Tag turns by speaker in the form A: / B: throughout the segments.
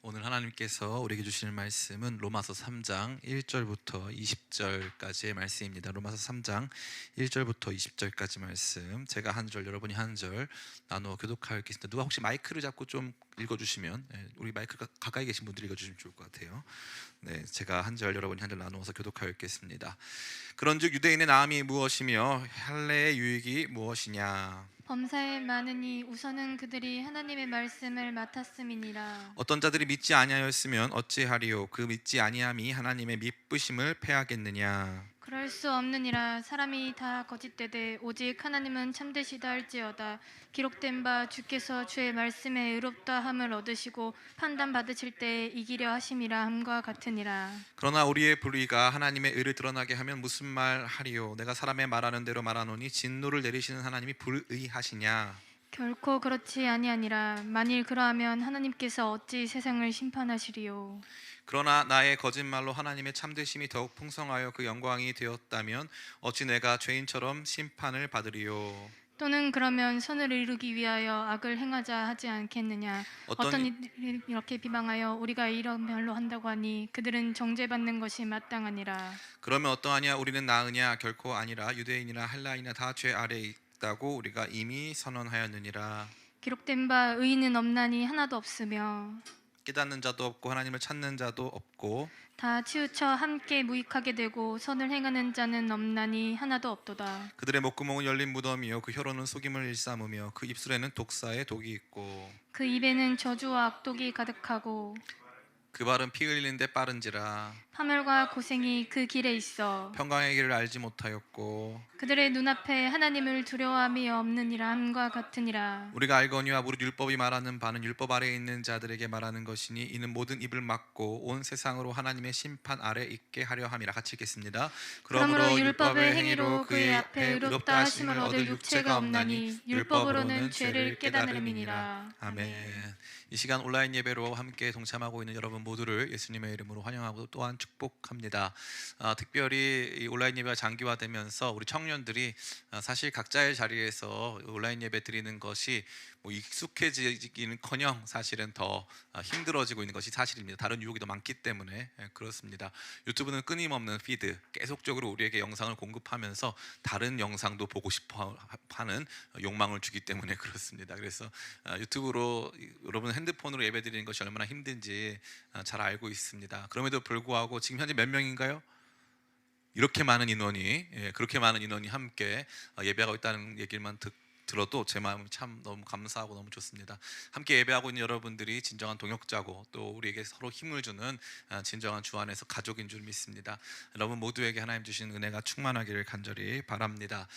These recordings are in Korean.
A: 오늘 하나님께서 우리에게 주시는 말씀은 로마서 3장 1절부터 20절까지의 말씀입니다. 로마서 3장 1절부터 20절까지 말씀, 제가 한 절, 여러분이 한 절 나누어 교독하겠습니다. 누가 혹시 마이크를 잡고 좀 읽어주시면, 우리 마이크가 가까이 계신 분들이 읽어주시면 좋을 것 같아요. 네, 제가 한 절, 여러분이 한 절 나누어서 교독하겠습니다. 그런즉 유대인의 나음이 무엇이며 할례의 유익이 무엇이냐?
B: 범사에 많으니 우선은 그들이 하나님의 말씀을 맡았음이니라.
A: 어떤 자들이 믿지 아니하였으면 어찌하리요? 그 믿지 아니함이 하나님의 미쁘심을 패하겠느냐?
B: 그럴 수 없느니라. 사람이 다 거짓되되 오직 하나님은 참되시다 할지어다. 기록된 바 주께서 주의 말씀에 의롭다 함을 얻으시고 판단 받으실 때 이기려 하심이라 함과 같으니라.
A: 그러나 우리의 불의가 하나님의 의를 드러나게 하면 무슨 말 하리요? 내가 사람의 말하는 대로 말하노니 진노를 내리시는 하나님이 불의하시냐?
B: 결코 그렇지 아니하니라. 만일 그러하면 하나님께서 어찌 세상을 심판하시리요?
A: 그러나 나의 거짓말로 하나님의 참되심이 더욱 풍성하여 그 영광이 되었다면 어찌 내가 죄인처럼 심판을 받으리요?
B: 또는 그러면 선을 이루기 위하여 악을 행하자 하지 않겠느냐? 어떤 이들이 이렇게 비방하여 우리가 이런 말로 한다고 하니 그들은 정죄받는 것이 마땅하니라.
A: 그러면 어떠하냐? 우리는 나으냐? 결코 아니라 유대인이나 헬라인이나 다 죄 아래에 있다고 우리가 이미 선언하였느니라.
B: 기록된 바 의인은 없나니 하나도 없으며
A: 깨닫는 자도 없고 하나님을 찾는 자도 없고
B: 다 치우쳐 함께 무익하게 되고 선을 행하는 자는 없나니 하나도 없도다.
A: 그들의 목구멍은 열린 무덤이요 그 혀로는 속임을 일삼으며 그 입술에는 독사의 독이 있고
B: 그 입에는 저주와 악독이 가득하고
A: 그 발은 피 흘리는 데 빠른지라.
B: 파멸과 고생이 그 길에 있어
A: 평강의 길을 알지 못하였고
B: 그들의 눈앞에 하나님을 두려워함이 없느니라 함과 같으니라.
A: 우리가 알거니와 무릇 율법이 말하는 바는 율법 아래에 있는 자들에게 말하는 것이니 이는 모든 입을 막고 온 세상으로 하나님의 심판 아래 있게 하려 함이라. 같이 읽겠습니다.
B: 그러므로 율법의 행위로 그의 앞에 의롭다 하심을 얻을 육체가 없나니 율법으로는 죄를 깨달음이니라.
A: 아멘. 이 시간 온라인 예배로 함께 동참하고 있는 여러분 모두를 예수님의 이름으로 환영하고 또한 축복합니다. 특별히 이 온라인 예배가 장기화되면서 우리 청년들이 사실 각자의 자리에서 온라인 예배 드리는 것이 뭐 익숙해지기는커녕 사실은 더 힘들어지고 있는 것이 사실입니다. 다른 유혹이 더 많기 때문에 그렇습니다. 유튜브는 끊임없는 피드, 계속적으로 우리에게 영상을 공급하면서 다른 영상도 보고 싶어 하는 욕망을 주기 때문에 그렇습니다. 그래서 유튜브로 여러분 핸드폰으로 예배드리는 것이 얼마나 힘든지 잘 알고 있습니다. 그럼에도 불구하고 지금 현재 몇 명인가요? 이렇게 많은 인원이, 그렇게 많은 인원이 함께 예배하고 있다는 얘기만 들어도 제 마음이 참 너무 감사하고 너무 좋습니다. 함께 예배하고 있는 여러분들이 진정한 동역자고 또 우리에게 서로 힘을 주는 진정한 주 안에서 가족인 줄 믿습니다. 여러분 모두에게 하나님 주신 은혜가 충만하기를 간절히 바랍니다.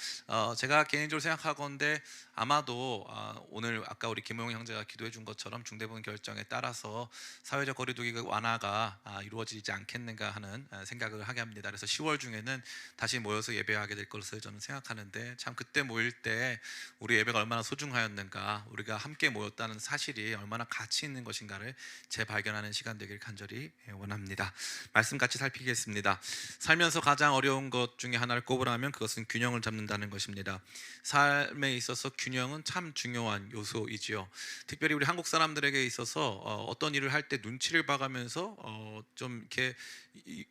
A: 제가 개인적으로 생각하건대 아마도 오늘 아까 우리 김호영 형제가 기도해 준 것처럼 중대본 결정에 따라서 사회적 거리두기 완화가 이루어지지 않겠는가 하는 생각을 하게 합니다. 그래서 10월 중에는 다시 모여서 예배하게 될 것을 저는 생각하는데, 참 그때 모일 때 우리 예배가 얼마나 소중하였는가, 우리가 함께 모였다는 사실이 얼마나 가치 있는 것인가를 재발견하는 시간 되길 간절히 원합니다. 말씀 같이 살피겠습니다. 살면서 가장 어려운 것 중에 하나를 꼽으라면 그것은 균형을 잡는다는 것입니다. 삶에 있어서 균형은 참 중요한 요소이지요. 특별히 우리 한국 사람들에게 있어서 어떤 일을 할 때 눈치를 봐가면서 좀 이렇게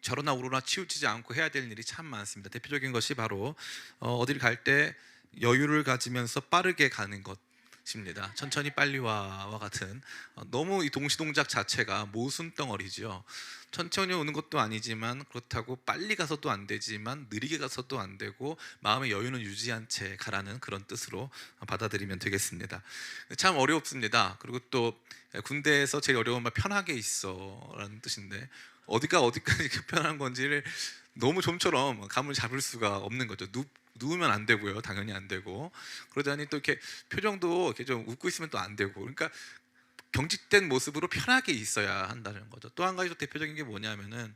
A: 저러나 우러나 치우치지 않고 해야 될 일이 참 많습니다. 대표적인 것이 바로 어디를 갈 때 여유를 가지면서 빠르게 가는 것입니다. 천천히 빨리 와와 같은 너무 이 동시동작 자체가 모순덩어리죠. 천천히 오는 것도 아니지만 그렇다고 빨리 가서도 안 되지만 느리게 가서도 안 되고 마음의 여유는 유지한 채 가라는 그런 뜻으로 받아들이면 되겠습니다. 참 어렵습니다. 그리고 또 군대에서 제일 어려운 말 편하게 있어라는 뜻인데 어디까지 편한 건지를 너무 좀처럼 감을 잡을 수가 없는 거죠. 누우면 안 되고요, 당연히 안 되고, 그러자니 또 이렇게 표정도 이렇게 좀 웃고 있으면 또 안 되고, 그러니까 경직된 모습으로 편하게 있어야 한다는 거죠. 또 한 가지 또 대표적인 게 뭐냐면은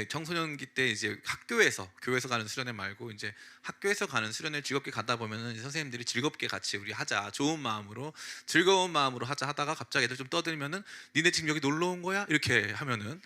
A: 청소년기 때 이제 교회에서 가는 수련회 말고 이제 학교에서 가는 수련회 즐겁게 가다 보면은 선생님들이 즐겁게 같이 우리 하자, 좋은 마음으로 즐거운 마음으로 하자 하다가 갑자기 애들 좀 떠들면은 니네 지금 여기 놀러 온 거야? 이렇게 하면은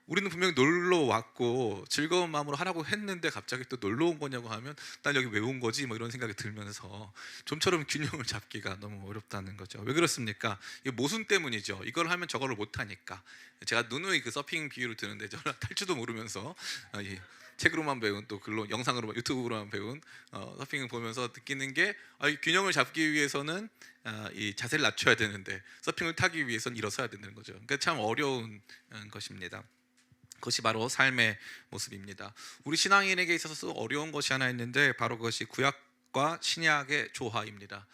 A: 우리는 분명히 놀러 왔고 즐거운 마음으로 하라고 했는데 갑자기 또 놀러 온 거냐고 하면 난 여기 왜 온 거지? 뭐 이런 생각이 들면서 좀처럼 균형을 잡기가 너무 어렵다는 거죠. 왜 그렇습니까? 이게 모순 때문이죠. 이걸 하면 저거를 못 하니까. 제가 누누이 그 서핑 비유를 드는데 저는 탈 줄도 모르면서 이 책으로만 배운 또 글로 영상으로 유튜브로만 배운 서핑을 보면서 느끼는 게 이 균형을 잡기 위해서는 이 자세를 낮춰야 되는데 서핑을 타기 위해서는 일어서야 되는 거죠. 그러니까 참 어려운 것입니다. 그것이 바로 삶의 모습입니다. 우리 신앙인에게 있어서 어려운 것이 하나 있는데 바로 그것이 구약과 신약의 조화입니다.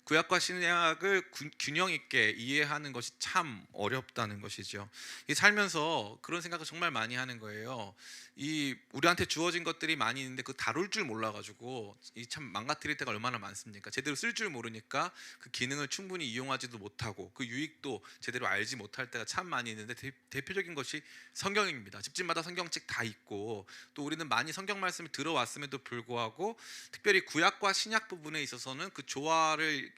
A: 구약과 신약을 균형 있게 이해하는 것이 참 어렵다는 것이죠. 이 살면서 그런 생각을 정말 많이 하는 거예요. 이 우리한테 주어진 것들이 많이 있는데 그 다룰 줄 몰라가지고 이 참 망가뜨릴 때가 얼마나 많습니까? 제대로 쓸 줄 모르니까 그 기능을 충분히 이용하지도 못하고 그 유익도 제대로 알지 못할 때가 참 많이 있는데 대표적인 것이 성경입니다. 집집마다 성경책 다 있고 또 우리는 많이 성경 말씀을 들어왔음에도 불구하고 특별히 구약과 신약 부분에 있어서는 그 조화를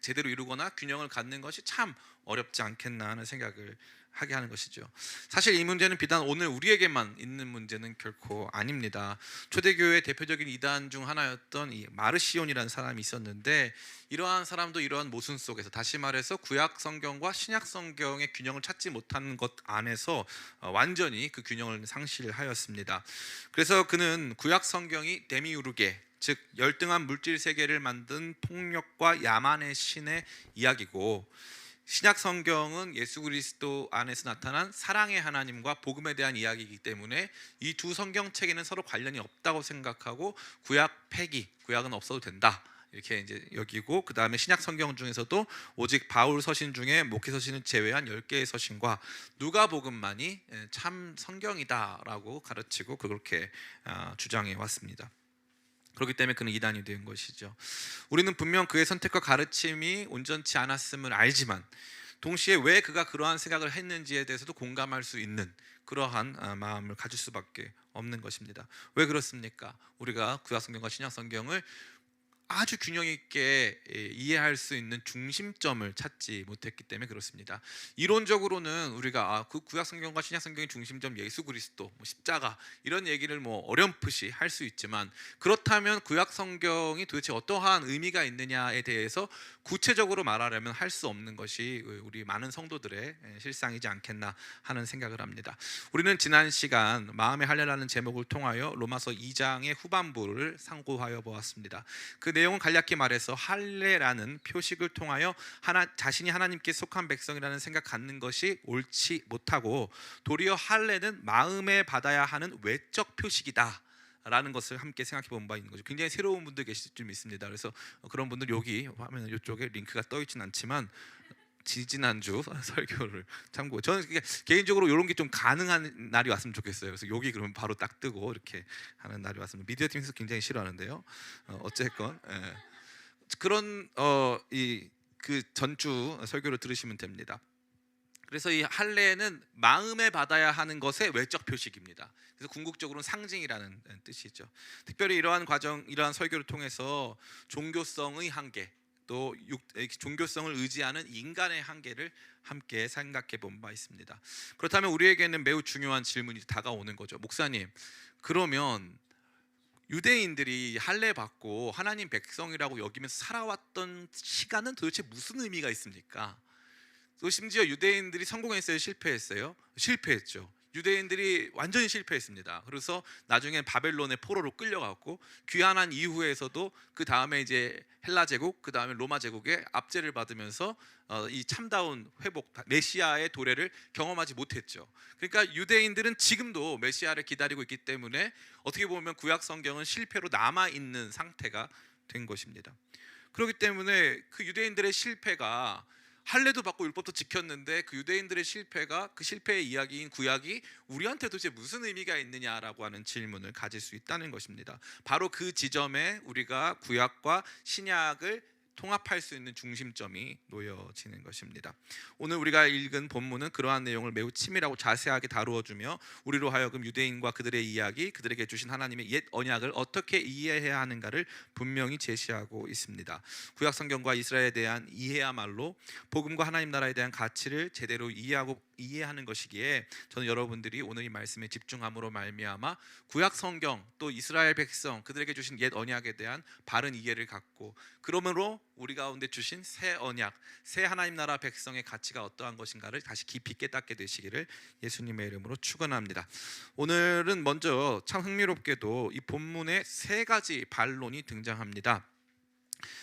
A: 제대로 이루거나 균형을 갖는 것이 참 어렵지 않겠나 하는 생각을 하게 하는 것이죠. 사실 이 문제는 비단 오늘 우리에게만 있는 문제는 결코 아닙니다. 초대교회의 대표적인 이단 중 하나였던 이 마르시온이라는 사람이 있었는데 이러한 사람도 이러한 모순 속에서 다시 말해서 구약 성경과 신약 성경의 균형을 찾지 못하는 것 안에서 완전히 그 균형을 상실하였습니다. 그래서 그는 구약 성경이 데미우르게 즉 열등한 물질 세계를 만든 폭력과 야만의 신의 이야기고 신약 성경은 예수 그리스도 안에서 나타난 사랑의 하나님과 복음에 대한 이야기이기 때문에 이 두 성경책에는 서로 관련이 없다고 생각하고 구약 폐기, 구약은 없어도 된다. 이렇게 이제 여기고 그 다음에 신약 성경 중에서도 오직 바울 서신 중에 목회 서신을 제외한 10개의 서신과 누가복음만이 참 성경이다라고 가르치고 그렇게 주장해 왔습니다. 그렇기 때문에 그는 이단이 된 것이죠. 우리는 분명 그의 선택과 가르침이 온전치 않았음을 알지만 동시에 왜 그가 그러한 생각을 했는지에 대해서도 공감할 수 있는 그러한 마음을 가질 수밖에 없는 것입니다. 왜 그렇습니까? 우리가 구약 성경과 신약 성경을 아주 균형 있게 이해할 수 있는 중심점을 찾지 못했기 때문에 그렇습니다. 이론적으로는 우리가 그 구약 성경과 신약 성경의 중심점 예수 그리스도, 십자가 이런 얘기를 어렴풋이 할 수 있지만 그렇다면 구약 성경이 도대체 어떠한 의미가 있느냐에 대해서 구체적으로 말하려면 할 수 없는 것이 우리 많은 성도들의 실상이지 않겠나 하는 생각을 합니다. 우리는 지난 시간 마음의 할례라는 제목을 통하여 로마서 2장의 후반부를 상고하여 보았습니다. 그 내용은 간략히 말해서 할례라는 표식을 통하여 자신이 하나님께 속한 백성이라는 생각 갖는 것이 옳지 못하고 도리어 할례는 마음에 받아야 하는 외적 표식이다 라는 것을 함께 생각해 본 바 있는 거죠. 굉장히 새로운 분들 계실 줄 믿습니다. 그래서 그런 분들 여기 화면 이쪽에 링크가 떠 있지는 않지만 지지난주 설교를 참고 저는 개인적으로 이런 게 좀 가능한 날이 왔으면 좋겠어요. 그래서 여기 그러면 바로 딱 뜨고 이렇게 하는 날이 왔으면 미디어 팀에서 굉장히 싫어하는데요. 어쨌건 그런 그 전주 설교를 들으시면 됩니다. 그래서 이 할례는 마음에 받아야 하는 것의 외적 표식입니다. 그래서 궁극적으로는 상징이라는 뜻이죠. 특별히 이러한 설교를 통해서 종교성의 한계, 또 종교성을 의지하는 인간의 한계를 함께 생각해 본 바 있습니다. 그렇다면 우리에게는 매우 중요한 질문이 다가오는 거죠. 목사님, 그러면 유대인들이 할례 받고 하나님 백성이라고 여기면서 살아왔던 시간은 도대체 무슨 의미가 있습니까? 또 심지어 유대인들이 성공했어요, 실패했어요? 실패했죠. 유대인들이 완전히 실패했습니다. 그래서 나중에 바벨론의 포로로 끌려갔고 귀환한 이후에서도 그 다음에 이제 헬라 제국, 그 다음에 로마 제국의 압제를 받으면서 이 참다운 회복, 메시아의 도래를 경험하지 못했죠. 그러니까 유대인들은 지금도 메시아를 기다리고 있기 때문에 어떻게 보면 구약 성경은 실패로 남아 있는 상태가 된 것입니다. 그렇기 때문에 그 유대인들의 실패가 할례도 받고 율법도 지켰는데 그 유대인들의 실패가 그 실패의 이야기인 구약이 우리한테 도대체 무슨 의미가 있느냐라고 하는 질문을 가질 수 있다는 것입니다. 바로 그 지점에 우리가 구약과 신약을 통합할 수 있는 중심점이 놓여지는 것입니다. 오늘 우리가 읽은 본문은 그러한 내용을 매우 치밀하고 자세하게 다루어주며 우리로 하여금 유대인과 그들의 이야기, 그들에게 주신 하나님의 옛 언약을 어떻게 이해해야 하는가를 분명히 제시하고 있습니다. 구약 성경과 이스라엘에 대한 이해야말로 복음과 하나님 나라에 대한 가치를 제대로 이해하고 이해하는 것이기에 저는 여러분들이 오늘 이 말씀에 집중함으로 말미암아 구약 성경 또 이스라엘 백성 그들에게 주신 옛 언약에 대한 바른 이해를 갖고 그러므로 우리 가운데 주신 새 언약, 새 하나님 나라 백성의 가치가 어떠한 것인가를 다시 깊이 깨닫게 되시기를 예수님의 이름으로 축원합니다. 오늘은 먼저 참 흥미롭게도 이 본문에 세 가지 반론이 등장합니다.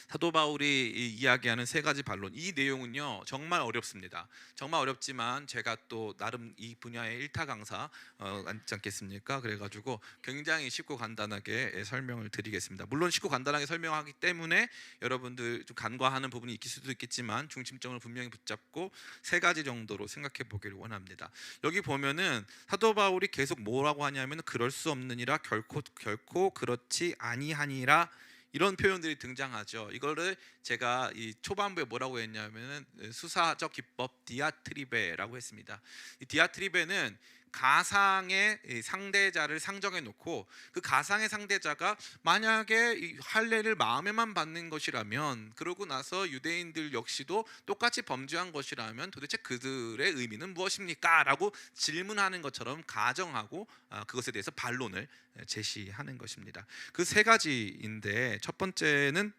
A: 사도 바울이 이야기하는 세 가지 반론, 이 내용은요 정말 어렵습니다. 정말 어렵지만 제가 또 나름 이 분야의 일타 강사 않지 않겠습니까? 그래가지고 굉장히 쉽고 간단하게 설명을 드리겠습니다. 물론 쉽고 간단하게 설명하기 때문에 여러분들 좀 간과하는 부분이 있을 수도 있겠지만 중심점을 분명히 붙잡고 세 가지 정도로 생각해 보기를 원합니다. 여기 보면은 사도 바울이 계속 뭐라고 하냐면 그럴 수 없느니라, 결코 그렇지 아니하니라, 이런 표현들이 등장하죠. 이거를 제가 이 초반부에 뭐라고 했냐면은 수사적 기법 디아트리베라고 했습니다. 이 디아트리베는 가상의 상대자를 상정해 놓고 그 가상의 상대자가 만약에 이 할례를 마음에만 받는 것이라면, 그러고 나서 유대인들 역시도 똑같이 범죄한 것이라면 도대체 그들의 의미는 무엇입니까? 라고 질문하는 것처럼 가정하고 그것에 대해서 반론을 제시하는 것입니다. 그 세 가지인데 첫 번째는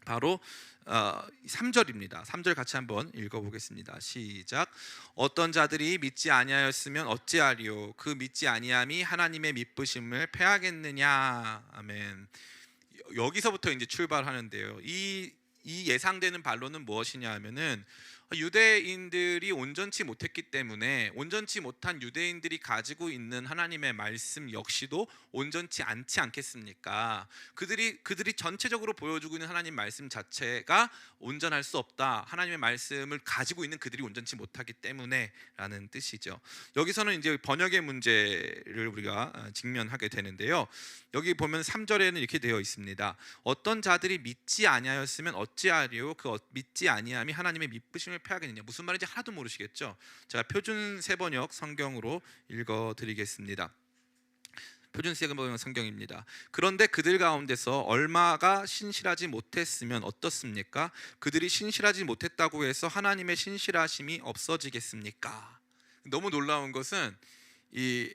A: 바로 3절입니다. 3절 같이 한번 읽어보겠습니다. 시작. 어떤 자들이 믿지 아니하였으면 어찌하리요? 그 믿지 아니함이 하나님의 미쁘심을 패하겠느냐. 아멘. 여기서부터 이제 출발하는데요. 이 예상되는 반론은 무엇이냐 하면은 유대인들이 온전치 못했기 때문에 온전치 못한 유대인들이 가지고 있는 하나님의 말씀 역시도 온전치 않지 않겠습니까? 그들이 전체적으로 보여주고 있는 하나님 말씀 자체가 온전할 수 없다. 하나님의 말씀을 가지고 있는 그들이 온전치 못하기 때문에라는 뜻이죠. 여기서는 이제 번역의 문제를 우리가 직면하게 되는데요. 여기 보면 3절에는 이렇게 되어 있습니다. 어떤 자들이 믿지 아니하였으면 어찌하리요? 그 믿지 아니함이 하나님의 미쁘심을 패하겠느냐. 무슨 말인지 하나도 모르시겠죠? 제가 표준 세번역 성경으로 읽어드리겠습니다. 표준 세번역 성경입니다. 그런데 그들 가운데서 얼마가 신실하지 못했으면 어떻습니까? 그들이 신실하지 못했다고 해서 하나님의 신실하심이 없어지겠습니까? 너무 놀라운 것은 이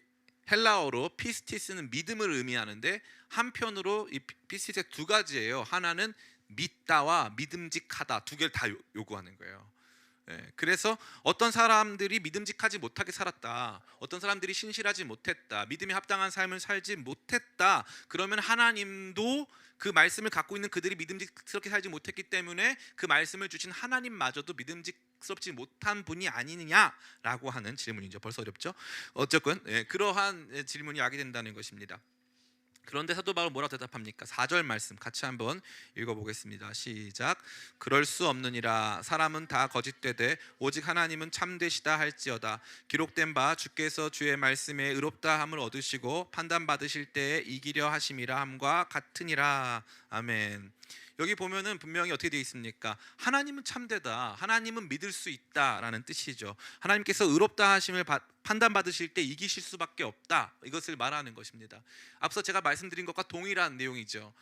A: 헬라어로 피스티스는 믿음을 의미하는데 한편으로 이 피스티스의 두 가지예요. 하나는 믿다와 믿음직하다, 두 개를 다 요구하는 거예요. 그래서 어떤 사람들이 믿음직하지 못하게 살았다, 어떤 사람들이 신실하지 못했다, 믿음에 합당한 삶을 살지 못했다, 그러면 하나님도 그 말씀을 갖고 있는 그들이 믿음직스럽게 살지 못했기 때문에 그 말씀을 주신 하나님마저도 믿음직스럽지 못한 분이 아니느냐라고 하는 질문이죠. 벌써 어렵죠? 어쨌건 그러한 질문이 야기 된다는 것입니다. 그런데 사도 바울 뭐라고 대답합니까? 4절 말씀 같이 한번 읽어보겠습니다. 시작. 그럴 수 없느니라. 사람은 다 거짓되되 오직 하나님은 참되시다 할지어다. 기록된 바 주께서 주의 말씀에 의롭다 함을 얻으시고 판단받으실 때에 이기려 하심이라 함과 같으니라. 아멘. 여기 보면은 분명히 어떻게 되어 있습니까? 하나님은 참되다, 하나님은 믿을 수 있다라는 뜻이죠. 하나님께서 의롭다 하심을 판단받으실 때 이기실 수밖에 없다, 이것을 말하는 것입니다. 앞서 제가 말씀드린 것과 동일한 내용이죠.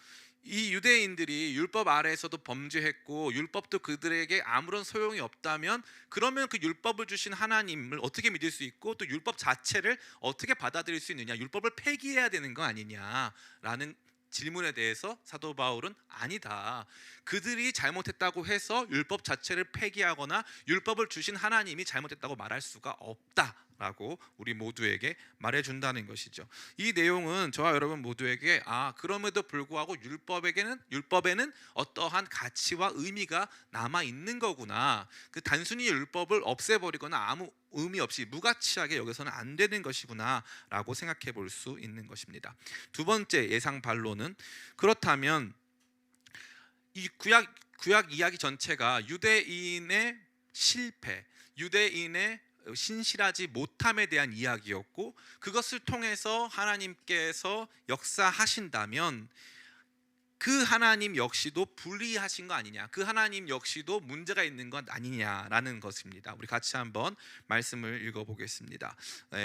A: 이 유대인들이 율법 아래에서도 범죄했고 율법도 그들에게 아무런 소용이 없다면, 그러면 그 율법을 주신 하나님을 어떻게 믿을 수 있고 또 율법 자체를 어떻게 받아들일 수 있느냐, 율법을 폐기해야 되는 거 아니냐라는 질문에 대해서 사도 바울은 아니다, 그들이 잘못했다고 해서 율법 자체를 폐기하거나 율법을 주신 하나님이 잘못했다고 말할 수가 없다라고 우리 모두에게 말해준다는 것이죠. 이 내용은 저와 여러분 모두에게 그럼에도 불구하고 율법에는 어떠한 가치와 의미가 남아 있는 거구나, 그 단순히 율법을 없애버리거나 아무 의미 없이 무가치하게 여기서는 안 되는 것이구나 라고 생각해 볼 수 있는 것입니다. 두 번째 예상 반론은, 그렇다면 이 구약 이야기 전체가 유대인의 실패, 유대인의 신실하지 못함에 대한 이야기였고, 그것을 통해서 하나님께서 역사하신다면 그 하나님 역시도 불의하신 거 아니냐, 그 하나님 역시도 문제가 있는 것 아니냐라는 것입니다. 우리 같이 한번 말씀을 읽어보겠습니다.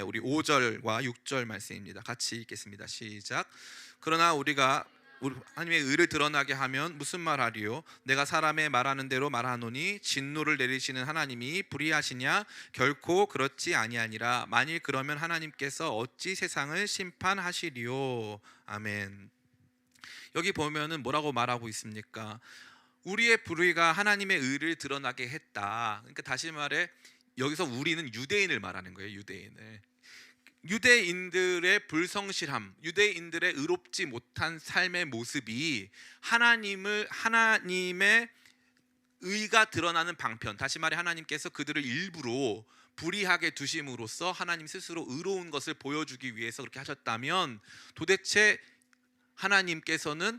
A: 우리 5절과 6절 말씀입니다. 같이 읽겠습니다. 시작. 그러나 우리가 우리 하나님의 의를 드러나게 하면 무슨 말하리요? 내가 사람의 말하는 대로 말하노니 진노를 내리시는 하나님이 불의하시냐? 결코 그렇지 아니하니라. 만일 그러면 하나님께서 어찌 세상을 심판하시리요? 아멘. 여기 보면은 뭐라고 말하고 있습니까? 우리의 불의가 하나님의 의를 드러나게 했다. 그러니까 다시 말해 여기서 우리는 유대인을 말하는 거예요. 유대인들의 불성실함, 유대인들의 의롭지 못한 삶의 모습이 하나님의 의가 드러나는 방편, 다시 말해 하나님께서 그들을 일부러 불의하게 두심으로써 하나님 스스로 의로운 것을 보여주기 위해서 그렇게 하셨다면 도대체 하나님께서는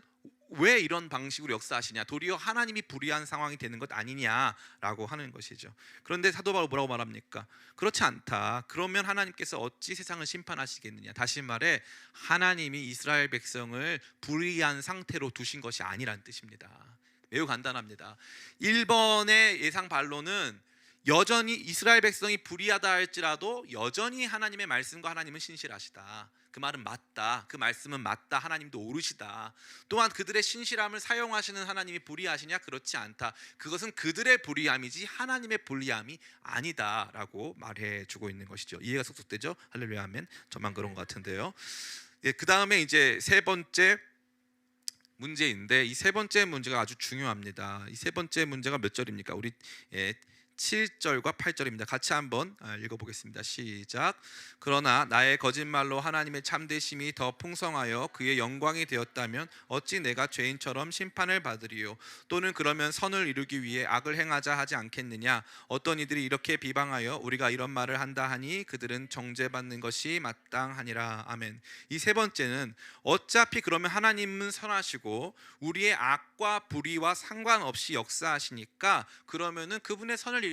A: 왜 이런 방식으로 역사하시냐? 도리어 하나님이 불의한 상황이 되는 것 아니냐라고 하는 것이죠. 그런데 사도 바울 뭐라고 말합니까? 그렇지 않다. 그러면 하나님께서 어찌 세상을 심판하시겠느냐? 다시 말해 하나님이 이스라엘 백성을 불의한 상태로 두신 것이 아니란 뜻입니다. 매우 간단합니다. 1번의 예상 반론은 여전히 이스라엘 백성이 불의하다 할지라도 여전히 하나님의 말씀과 하나님은 신실하시다. 그 말은 맞다. 그 말씀은 맞다. 하나님도 옳으시다. 또한 그들의 신실함을 사용하시는 하나님이 불의하시냐? 그렇지 않다. 그것은 그들의 불의함이지 하나님의 불의함이 아니다라고 말해주고 있는 것이죠. 이해가 쏙쏙 되죠? 할렐루야 아멘. 저만 그런 것 같은데요. 예, 그 다음에 이제 세 번째 문제인데 이 세 번째 문제가 아주 중요합니다. 이 세 번째 문제가 몇 절입니까? 우리 7절과 8절입니다. 같이 한번 읽어보겠습니다. 시작. 그러나 나의 거짓말로 하나님의 참되심이 더 풍성하여 그의 영광이 되었다면 어찌 내가 죄인처럼 심판을 받으리요? 또는 그러면 선을 이루기 위해 악을 행하자 하지 않겠느냐? 어떤 이들이 이렇게 비방하여 우리가 이런 말을 한다 하니 그들은 정죄받는 것이 마땅하니라. 아멘. 이 세 번째는 어차피 그러면 하나님은 선하시고 우리의 악과 불의와 상관없이 역사하시니까 그러면은 그분의 선을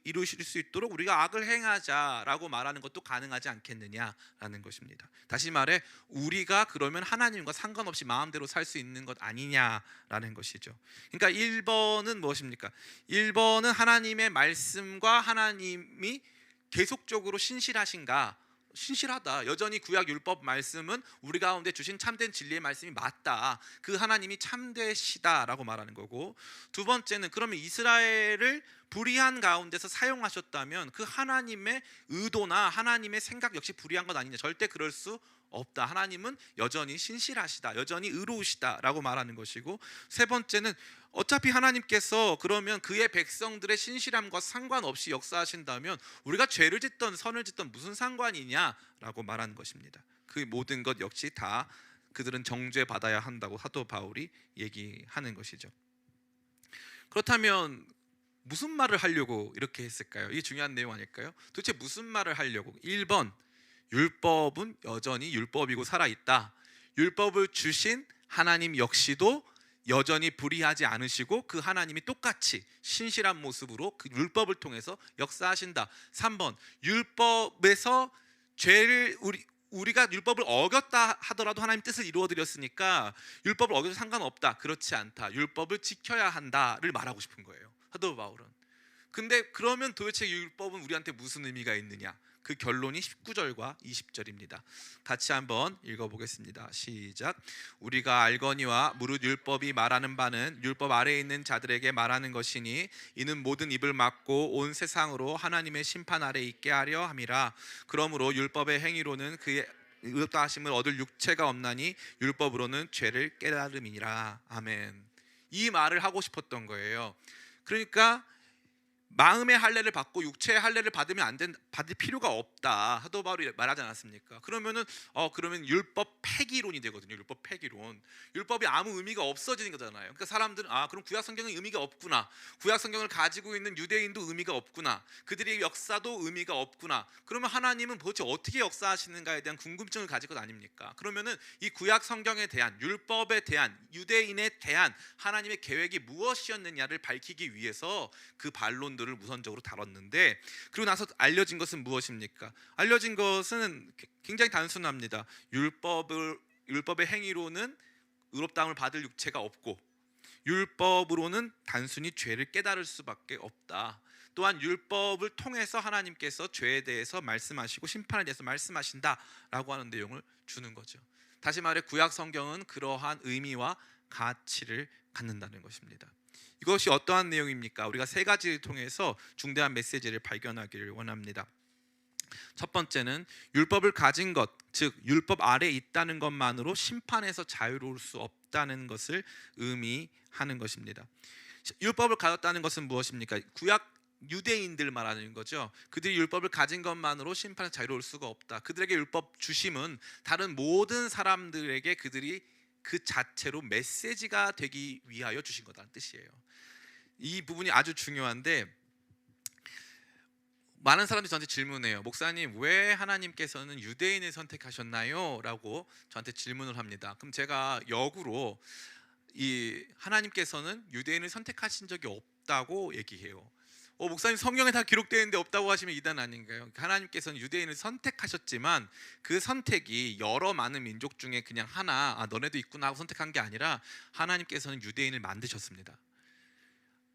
A: 이루실 수 있도록 우리가 악을 행하자라고 말하는 것도 가능하지 않겠느냐라는 것입니다. 다시 말해 우리가 그러면 하나님과 상관없이 마음대로 살 수 있는 것 아니냐라는 것이죠. 그러니까 1번은 무엇입니까? 1번은 하나님의 말씀과 하나님이 계속적으로 신실하신가? 신실하다. 여전히 구약 율법 말씀은 우리 가운데 주신 참된 진리의 말씀이 맞다. 그 하나님이 참되시다라고 말하는 거고, 두 번째는 그러면 이스라엘을 불의한 가운데서 사용하셨다면 그 하나님의 의도나 하나님의 생각 역시 불의한 것 아니냐? 절대 그럴 수 없다. 하나님은 여전히 신실하시다. 여전히 의로우시다라고 말하는 것이고, 세 번째는 어차피 하나님께서 그러면 그의 백성들의 신실함과 상관없이 역사하신다면 우리가 죄를 짓던 선을 짓던 무슨 상관이냐라고 말하는 것입니다. 그 모든 것 역시 다 그들은 정죄받아야 한다고 사도 바울이 얘기하는 것이죠. 그렇다면 무슨 말을 하려고 이렇게 했을까요? 이게 중요한 내용 아닐까요? 도대체 무슨 말을 하려고? 1번, 율법은 여전히 율법이고 살아있다. 율법을 주신 하나님 역시도 여전히 불의하지 않으시고 그 하나님이 똑같이 신실한 모습으로 그 율법을 통해서 역사하신다. 3번, 율법에서 죄를 우리가 율법을 어겼다 하더라도 하나님 뜻을 이루어드렸으니까 율법을 어겨도 상관없다. 그렇지 않다. 율법을 지켜야 한다를 말하고 싶은 거예요, 사도 바울은. 근데 그러면 도대체 율법은 우리한테 무슨 의미가 있느냐? 그 결론이 19절과 20절입니다. 같이 한번 읽어보겠습니다. 시작. 우리가 알거니와 무릇 율법이 말하는 바는 율법 아래에 있는 자들에게 말하는 것이니 이는 모든 입을 막고 온 세상으로 하나님의 심판 아래 있게 하려 함이라. 그러므로 율법의 행위로는 그의 의롭다 하심을 얻을 육체가 없나니 율법으로는 죄를 깨달음이니라. 아멘. 이 말을 하고 싶었던 거예요. 그러니까 마음의 할례를 받고 육체의 할례를 받을 필요가 없다. 사도 바울이 말하지 않았습니까? 그러면 율법 폐기론이 되거든요. 율법 폐기론. 율법이 아무 의미가 없어지는 거잖아요. 그러니까 사람들은 그럼 구약 성경은 의미가 없구나. 구약 성경을 가지고 있는 유대인도 의미가 없구나. 그들의 역사도 의미가 없구나. 그러면 하나님은 도대체 어떻게 역사하시는가에 대한 궁금증을 가질 것 아닙니까? 그러면은 이 구약 성경에 대한 율법에 대한 유대인에 대한 하나님의 계획이 무엇이었느냐를 밝히기 위해서 그 반론들을 우선적으로 다뤘는데, 그리고 나서 알려진 것은 무엇입니까? 알려진 것은 굉장히 단순합니다. 율법의 행위로는 의롭다함을 받을 육체가 없고 율법으로는 단순히 죄를 깨달을 수밖에 없다. 또한 율법을 통해서 하나님께서 죄에 대해서 말씀하시고 심판에 대해서 말씀하신다라고 하는 내용을 주는 거죠. 다시 말해 구약 성경은 그러한 의미와 가치를 갖는다는 것입니다. 이것이 어떠한 내용입니까? 우리가 세 가지를 통해서 중대한 메시지를 발견하기를 원합니다. 첫 번째는 율법을 가진 것, 즉 율법 아래 있다는 것만으로 심판에서 자유로울 수 없다는 것을 의미하는 것입니다. 율법을 가졌다는 것은 무엇입니까? 구약 유대인들 말하는 거죠. 그들이 율법을 가진 것만으로 심판에서 자유로울 수가 없다. 그들에게 율법 주심은 다른 모든 사람들에게 그들이 그 자체로 메시지가 되기 위하여 주신 거다는 뜻이에요. 이 부분이 아주 중요한데, 많은 사람들이 저한테 질문해요. 목사님, 왜 하나님께서는 유대인을 선택하셨나요? 라고 저한테 질문을 합니다. 그럼 제가 역으로 이 하나님께서는 유대인을 선택하신 적이 없다고 얘기해요. 목사님, 성경에 다 기록되어 있는데 없다고 하시면 이단 아닌가요? 하나님께서는 유대인을 선택하셨지만 그 선택이 여러 많은 민족 중에 그냥 하나, 너네도 있구나 하고 선택한 게 아니라 하나님께서는 유대인을 만드셨습니다.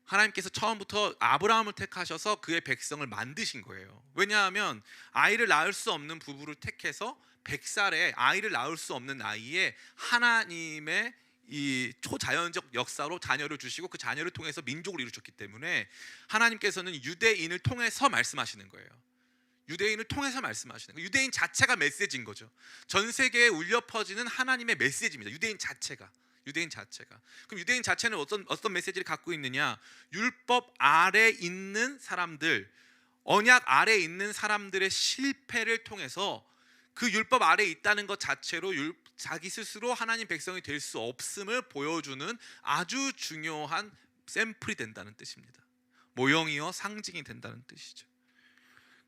A: 하나님께서 처음부터 아브라함을 택하셔서 그의 백성을 만드신 거예요. 왜냐하면 아이를 낳을 수 없는 부부를 택해서 100살에 아이를 낳을 수 없는 나이에 하나님의 이 초자연적 역사로 자녀를 주시고 그 자녀를 통해서 민족을 이루셨기 때문에 하나님께서는 유대인을 통해서 말씀하시는 거예요. 유대인을 통해서 말씀하시는 거예요. 유대인 자체가 메시지인 거죠. 전 세계에 울려 퍼지는 하나님의 메시지입니다. 유대인 자체가. 그럼 유대인 자체는 어떤 메시지를 갖고 있느냐? 율법 아래 있는 사람들, 언약 아래 있는 사람들의 실패를 통해서 그 율법 아래 있다는 것 자체로 자기 스스로 하나님 백성이 될 수 없음을 보여주는 아주 중요한 샘플이 된다는 뜻입니다. 모형이요 상징이 된다는 뜻이죠.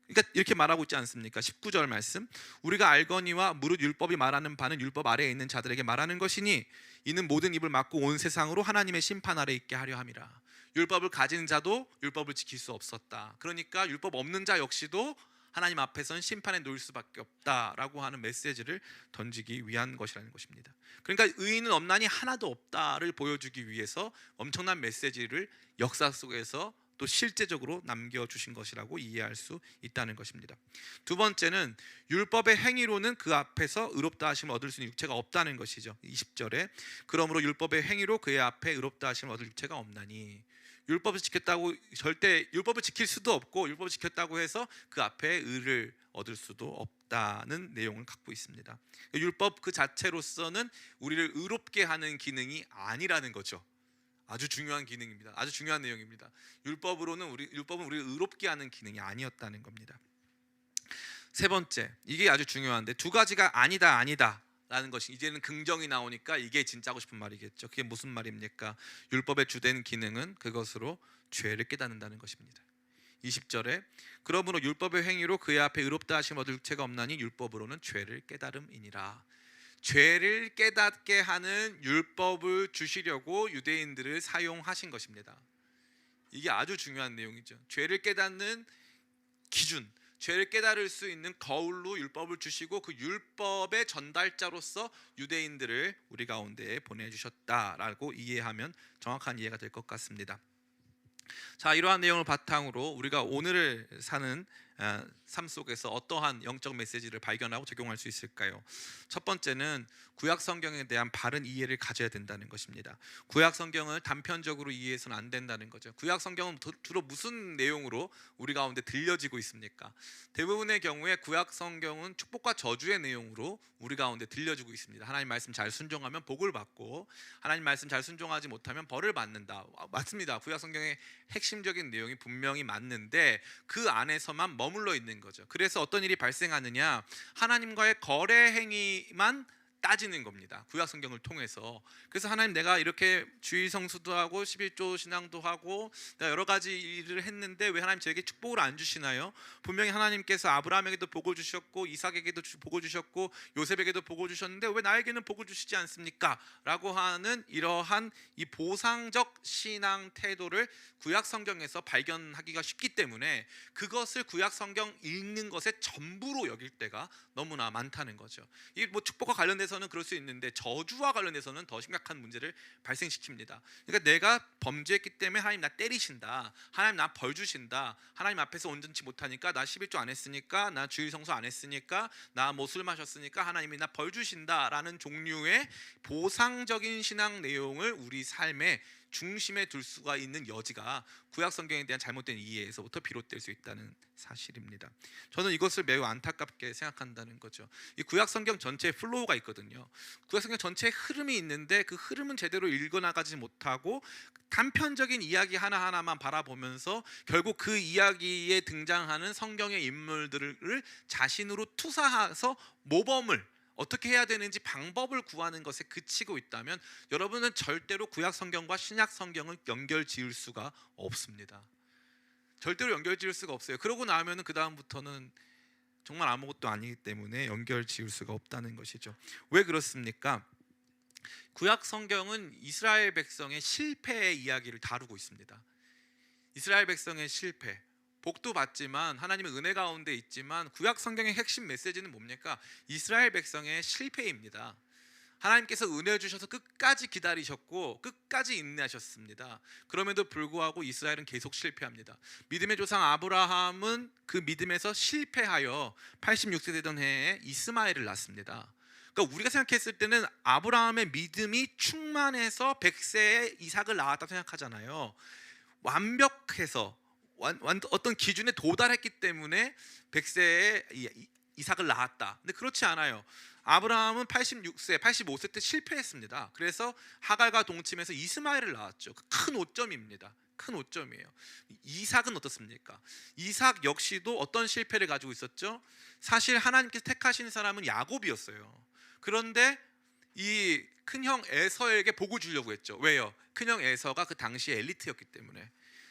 A: 그러니까 이렇게 말하고 있지 않습니까? 19절 말씀, 우리가 알거니와 무릇 율법이 말하는 바는 율법 아래에 있는 자들에게 말하는 것이니 이는 모든 입을 막고 온 세상으로 하나님의 심판 아래 있게 하려 함이라. 율법을 가진 자도 율법을 지킬 수 없었다. 그러니까 율법 없는 자 역시도 하나님 앞에서는 심판에 놓일 수밖에 없다라고 하는 메시지를 던지기 위한 것이라는 것입니다. 그러니까 의인은 없나니 하나도 없다를 보여주기 위해서 엄청난 메시지를 역사 속에서 또 실제적으로 남겨주신 것이라고 이해할 수 있다는 것입니다. 두 번째는 율법의 행위로는 그 앞에서 의롭다 하심을 얻을 수 있는 육체가 없다는 것이죠. 20절에 그러므로 율법의 행위로 그의 앞에 의롭다 하심을 얻을 육체가 없나니, 율법을 지켰다고 절대 율법을 지킬 수도 없고 율법을 지켰다고 해서 그 앞에 의를 얻을 수도 없다는 내용을 갖고 있습니다. 율법 그 자체로서는 우리를 의롭게 하는 기능이 아니라는 거죠. 아주 중요한 기능입니다. 아주 중요한 내용입니다. 율법은 우리를 의롭게 하는 기능이 아니었다는 겁니다. 세 번째, 이게 아주 중요한데, 두 가지가 아니다 라는 것이 이제는 긍정이 나오니까 이게 진짜고 싶은 말이겠죠. 그게 무슨 말입니까? 율법의 주된 기능은 그것으로 죄를 깨닫는다는 것입니다. 20절에 그러므로 율법의 행위로 그의 앞에 의롭다 하심 얻을 죄가 없나니 율법으로는 죄를 깨달음이니라. 죄를 깨닫게 하는 율법을 주시려고 유대인들을 사용하신 것입니다. 이게 아주 중요한 내용이죠. 죄를 깨닫는 기준, 죄를 깨달을 수 있는 거울로 율법을 주시고 그 율법의 전달자로서 유대인들을 우리 가운데에 보내주셨다라고 이해하면 정확한 이해가 될 것 같습니다. 자, 이러한 내용을 바탕으로 우리가 오늘을 사는 삶 속에서 어떠한 영적 메시지를 발견하고 적용할 수 있을까요? 첫 번째는 구약 성경에 대한 바른 이해를 가져야 된다는 것입니다. 구약 성경을 단편적으로 이해해서는 안 된다는 거죠. 구약 성경은 주로 무슨 내용으로 우리 가운데 들려지고 있습니까? 대부분의 경우에 구약 성경은 축복과 저주의 내용으로 우리 가운데 들려지고 있습니다. 하나님 말씀 잘 순종하면 복을 받고 하나님 말씀 잘 순종하지 못하면 벌을 받는다. 맞습니다. 구약 성경의 핵심적인 내용이 분명히 맞는데 그 안에서만 머물러 있는 거죠. 그래서 어떤 일이 발생하느냐, 하나님과의 거래 행위만 따지는 겁니다. 구약 성경을 통해서. 그래서 하나님, 내가 이렇게 주일 성수도 하고 11조 신앙도 하고 내가 여러 가지 일을 했는데 왜 하나님 저에게 축복을 안 주시나요? 분명히 하나님께서 아브라함에게도 복을 주셨고 이삭에게도 복을 주셨고 요셉에게도 복을 주셨는데 왜 나에게는 복을 주시지 않습니까? 라고 하는 이러한 이 보상적 신앙 태도를 구약 성경에서 발견하기가 쉽기 때문에 그것을 구약 성경 읽는 것의 전부로 여길 때가 너무나 많다는 거죠. 이 뭐 축복과 관련돼서 관련돼서는 그럴 수 있는데 저주와 관련돼서는 더 심각한 문제를 발생시킵니다. 그러니까 내가 범죄했기 때문에 하나님 나 때리신다, 하나님 나 벌 주신다, 하나님 앞에서 온전치 못하니까, 나 11조 안 했으니까, 나 주일 성수 안 했으니까, 나 뭐 술 마셨으니까 하나님이 나 벌 주신다라는 종류의 보상적인 신앙 내용을 우리 삶의 중심에 둘 수가 있는 여지가 구약 성경에 대한 잘못된 이해에서부터 비롯될 수 있다는 사실입니다. 저는 이것을 매우 안타깝게 생각한다는 거죠. 이 구약 성경 전체에 플로우가 있거든요. 구약 성경 전체에 흐름이 있는데 그 흐름은 제대로 읽어나가지 못하고 단편적인 이야기 하나하나만 바라보면서 결국 그 이야기에 등장하는 성경의 인물들을 자신으로 투사해서 모범을 어떻게 해야 되는지 방법을 구하는 것에 그치고 있다면 여러분은 절대로 구약 성경과 신약 성경을 연결 지을 수가 없습니다. 절대로 연결 지을 수가 없어요. 그러고 나면은 그 다음부터는 정말 아무것도 아니기 때문에 연결 지을 수가 없다는 것이죠. 왜 그렇습니까? 구약 성경은 이스라엘 백성의 실패의 이야기를 다루고 있습니다. 이스라엘 백성의 실패, 복도 받지만 하나님의 은혜 가운데 있지만 구약 성경의 핵심 메시지는 뭡니까? 이스라엘 백성의 실패입니다. 하나님께서 은혜 주셔서 끝까지 기다리셨고 끝까지 인내하셨습니다. 그럼에도 불구하고 이스라엘은 계속 실패합니다. 믿음의 조상 아브라함은 그 믿음에서 실패하여 86세 되던 해에 이스마엘을 낳습니다. 그러니까 우리가 생각했을 때는 아브라함의 믿음이 충만해서 100세에 이삭을 낳았다고 생각하잖아요. 완벽해서 어떤 기준에 도달했기 때문에 100세에 이삭을 낳았다. 근데 그렇지 않아요. 아브라함은 86세, 85세 때 실패했습니다. 그래서 하갈과 동침해서 이스마엘을 낳았죠. 큰 오점입니다. 큰 오점이에요. 이삭은 어떻습니까? 이삭 역시도 어떤 실패를 가지고 있었죠? 사실 하나님께서 택하신 사람은 야곱이었어요. 그런데 이 큰형 에서에게 복을 주려고 했죠. 왜요? 큰형 에서가 그 당시에 엘리트였기 때문에,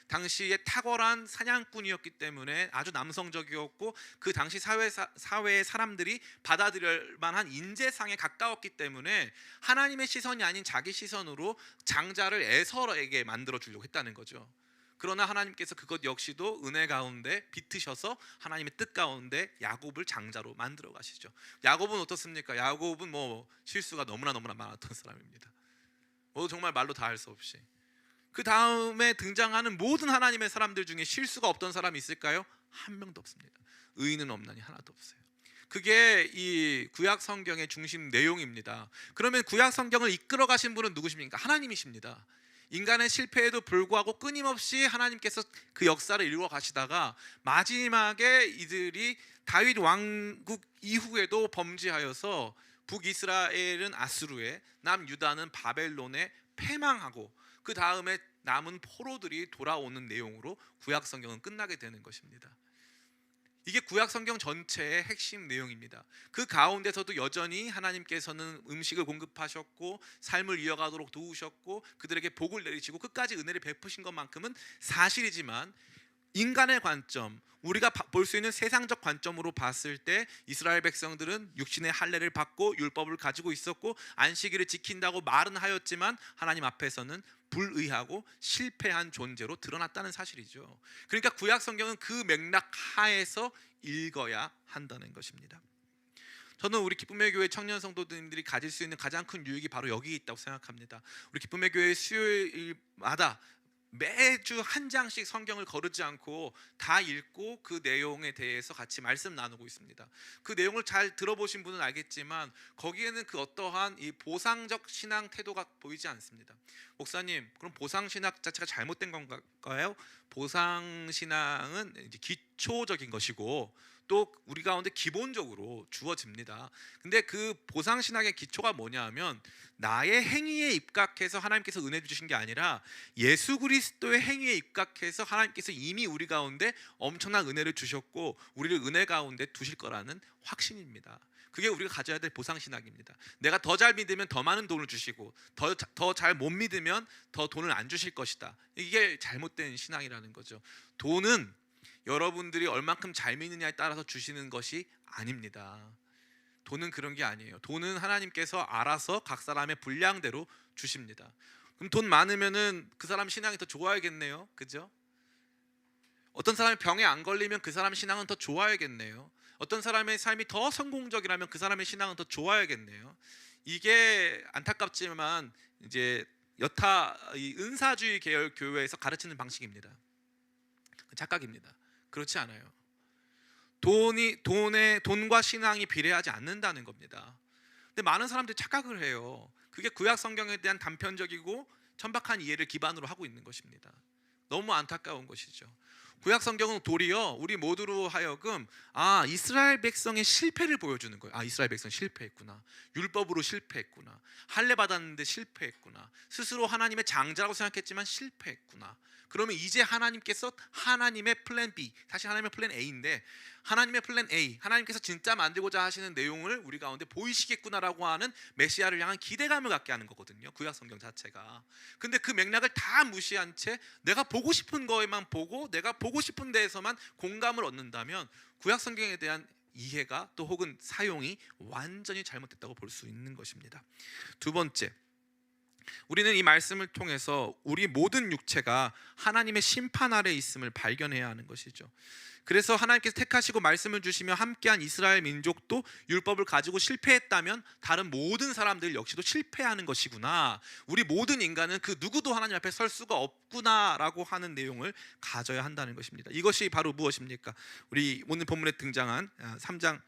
A: 당시에 탁월한 사냥꾼이었기 때문에 아주 남성적이었고 그 당시 사회의 사람들이 받아들일 만한 인재상에 가까웠기 때문에 하나님의 시선이 아닌 자기 시선으로 장자를 에서에게 만들어 주려고 했다는 거죠. 그러나 하나님께서 그것 역시도 은혜 가운데 비트셔서 하나님의 뜻 가운데 야곱을 장자로 만들어 가시죠. 야곱은 어떻습니까? 야곱은 뭐 실수가 너무나 많았던 사람입니다. 정말 말로 다 할 수 없이. 그 다음에 등장하는 모든 하나님의 사람들 중에 실수가 없던 사람이 있을까요? 한 명도 없습니다. 의인은 없나니 하나도 없어요. 그게 이 구약 성경의 중심 내용입니다. 그러면 구약 성경을 이끌어 가신 분은 누구십니까? 하나님이십니다. 인간의 실패에도 불구하고 끊임없이 하나님께서 그 역사를 이루어 가시다가 마지막에 이들이 다윗 왕국 이후에도 범죄하여서 북이스라엘은 아수르에, 남유다는 바벨론에 패망하고 그 다음에 남은 포로들이 돌아오는 내용으로 구약 성경은 끝나게 되는 것입니다. 이게 구약 성경 전체의 핵심 내용입니다. 그 가운데서도 여전히 하나님께서는 음식을 공급하셨고 삶을 이어가도록 도우셨고 그들에게 복을 내리시고 끝까지 은혜를 베푸신 것만큼은 사실이지만, 인간의 관점, 우리가 볼 수 있는 세상적 관점으로 봤을 때 이스라엘 백성들은 육신의 할례를 받고 율법을 가지고 있었고 안식일을 지킨다고 말은 하였지만 하나님 앞에서는 불의하고 실패한 존재로 드러났다는 사실이죠. 그러니까 구약 성경은 그 맥락 하에서 읽어야 한다는 것입니다. 저는 우리 기쁨의 교회 청년 성도들이 가질 수 있는 가장 큰 유익이 바로 여기 있다고 생각합니다. 우리 기쁨의 교회 수요일마다 매주 한 장씩 성경을 거르지 않고 다 읽고 그 내용에 대해서 같이 말씀 나누고 있습니다. 그 내용을 잘 들어보신 분은 알겠지만 거기에는 그 어떠한 이 보상적 신앙 태도가 보이지 않습니다. 목사님, 그럼 보상 신앙 자체가 잘못된 건가요? 보상 신앙은 이제 기초적인 것이고 또 우리 가운데 기본적으로 주어집니다. 근데 그 보상 신학의 기초가 뭐냐하면 나의 행위에 입각해서 하나님께서 은혜 주신 게 아니라 예수 그리스도의 행위에 입각해서 하나님께서 이미 우리 가운데 엄청난 은혜를 주셨고 우리를 은혜 가운데 두실 거라는 확신입니다. 그게 우리가 가져야 될 보상 신학입니다. 내가 더 잘 믿으면 더 많은 돈을 주시고 더 잘 못 믿으면 더 돈을 안 주실 것이다. 이게 잘못된 신앙이라는 거죠. 돈은 여러분들이 얼만큼 잘 믿느냐에 따라서 주시는 것이 아닙니다. 돈은 그런 게 아니에요. 돈은 하나님께서 알아서 각 사람의 분량대로 주십니다. 그럼 돈 많으면은 그 사람 신앙이 더 좋아야겠네요. 그죠? 어떤 사람이 병에 안 걸리면 그 사람 신앙은 더 좋아야겠네요. 어떤 사람의 삶이 더 성공적이라면 그 사람의 신앙은 더 좋아야겠네요. 이게 안타깝지만 이제 여타 이 은사주의 계열 교회에서 가르치는 방식입니다. 착각입니다. 그렇지 않아요. 돈과 신앙이 비례하지 않는다는 겁니다. 근데 많은 사람들이 착각을 해요. 그게 구약 성경에 대한 단편적이고 천박한 이해를 기반으로 하고 있는 것입니다. 너무 안타까운 것이죠. 구약 성경은 도리어 우리 모두로 하여금 이스라엘 백성의 실패를 보여주는 거예요. 이스라엘 백성 실패했구나. 율법으로 실패했구나. 할례 받았는데 실패했구나. 스스로 하나님의 장자라고 생각했지만 실패했구나. 그러면 이제 하나님께서 하나님의 플랜 B, 사실 하나님의 플랜 A인데 하나님의 플랜 A, 하나님께서 진짜 만들고자 하시는 내용을 우리 가운데 보이시겠구나라고 하는 메시아를 향한 기대감을 갖게 하는 거거든요. 구약 성경 자체가. 근데 그 맥락을 다 무시한 채 내가 보고 싶은 거에만 보고 내가 보고 싶은 데에서만 공감을 얻는다면 구약 성경에 대한 이해가 또 혹은 사용이 완전히 잘못됐다고 볼 수 있는 것입니다. 두 번째, 우리는 이 말씀을 통해서 우리 모든 육체가 하나님의 심판 아래 있음을 발견해야 하는 것이죠. 그래서 하나님께서 택하시고 말씀을 주시며 함께한 이스라엘 민족도 율법을 가지고 실패했다면 다른 모든 사람들 역시도 실패하는 것이구나. 우리 모든 인간은 그 누구도 하나님 앞에 설 수가 없구나라고 하는 내용을 가져야 한다는 것입니다. 이것이 바로 무엇입니까? 우리 오늘 본문에 등장한 3장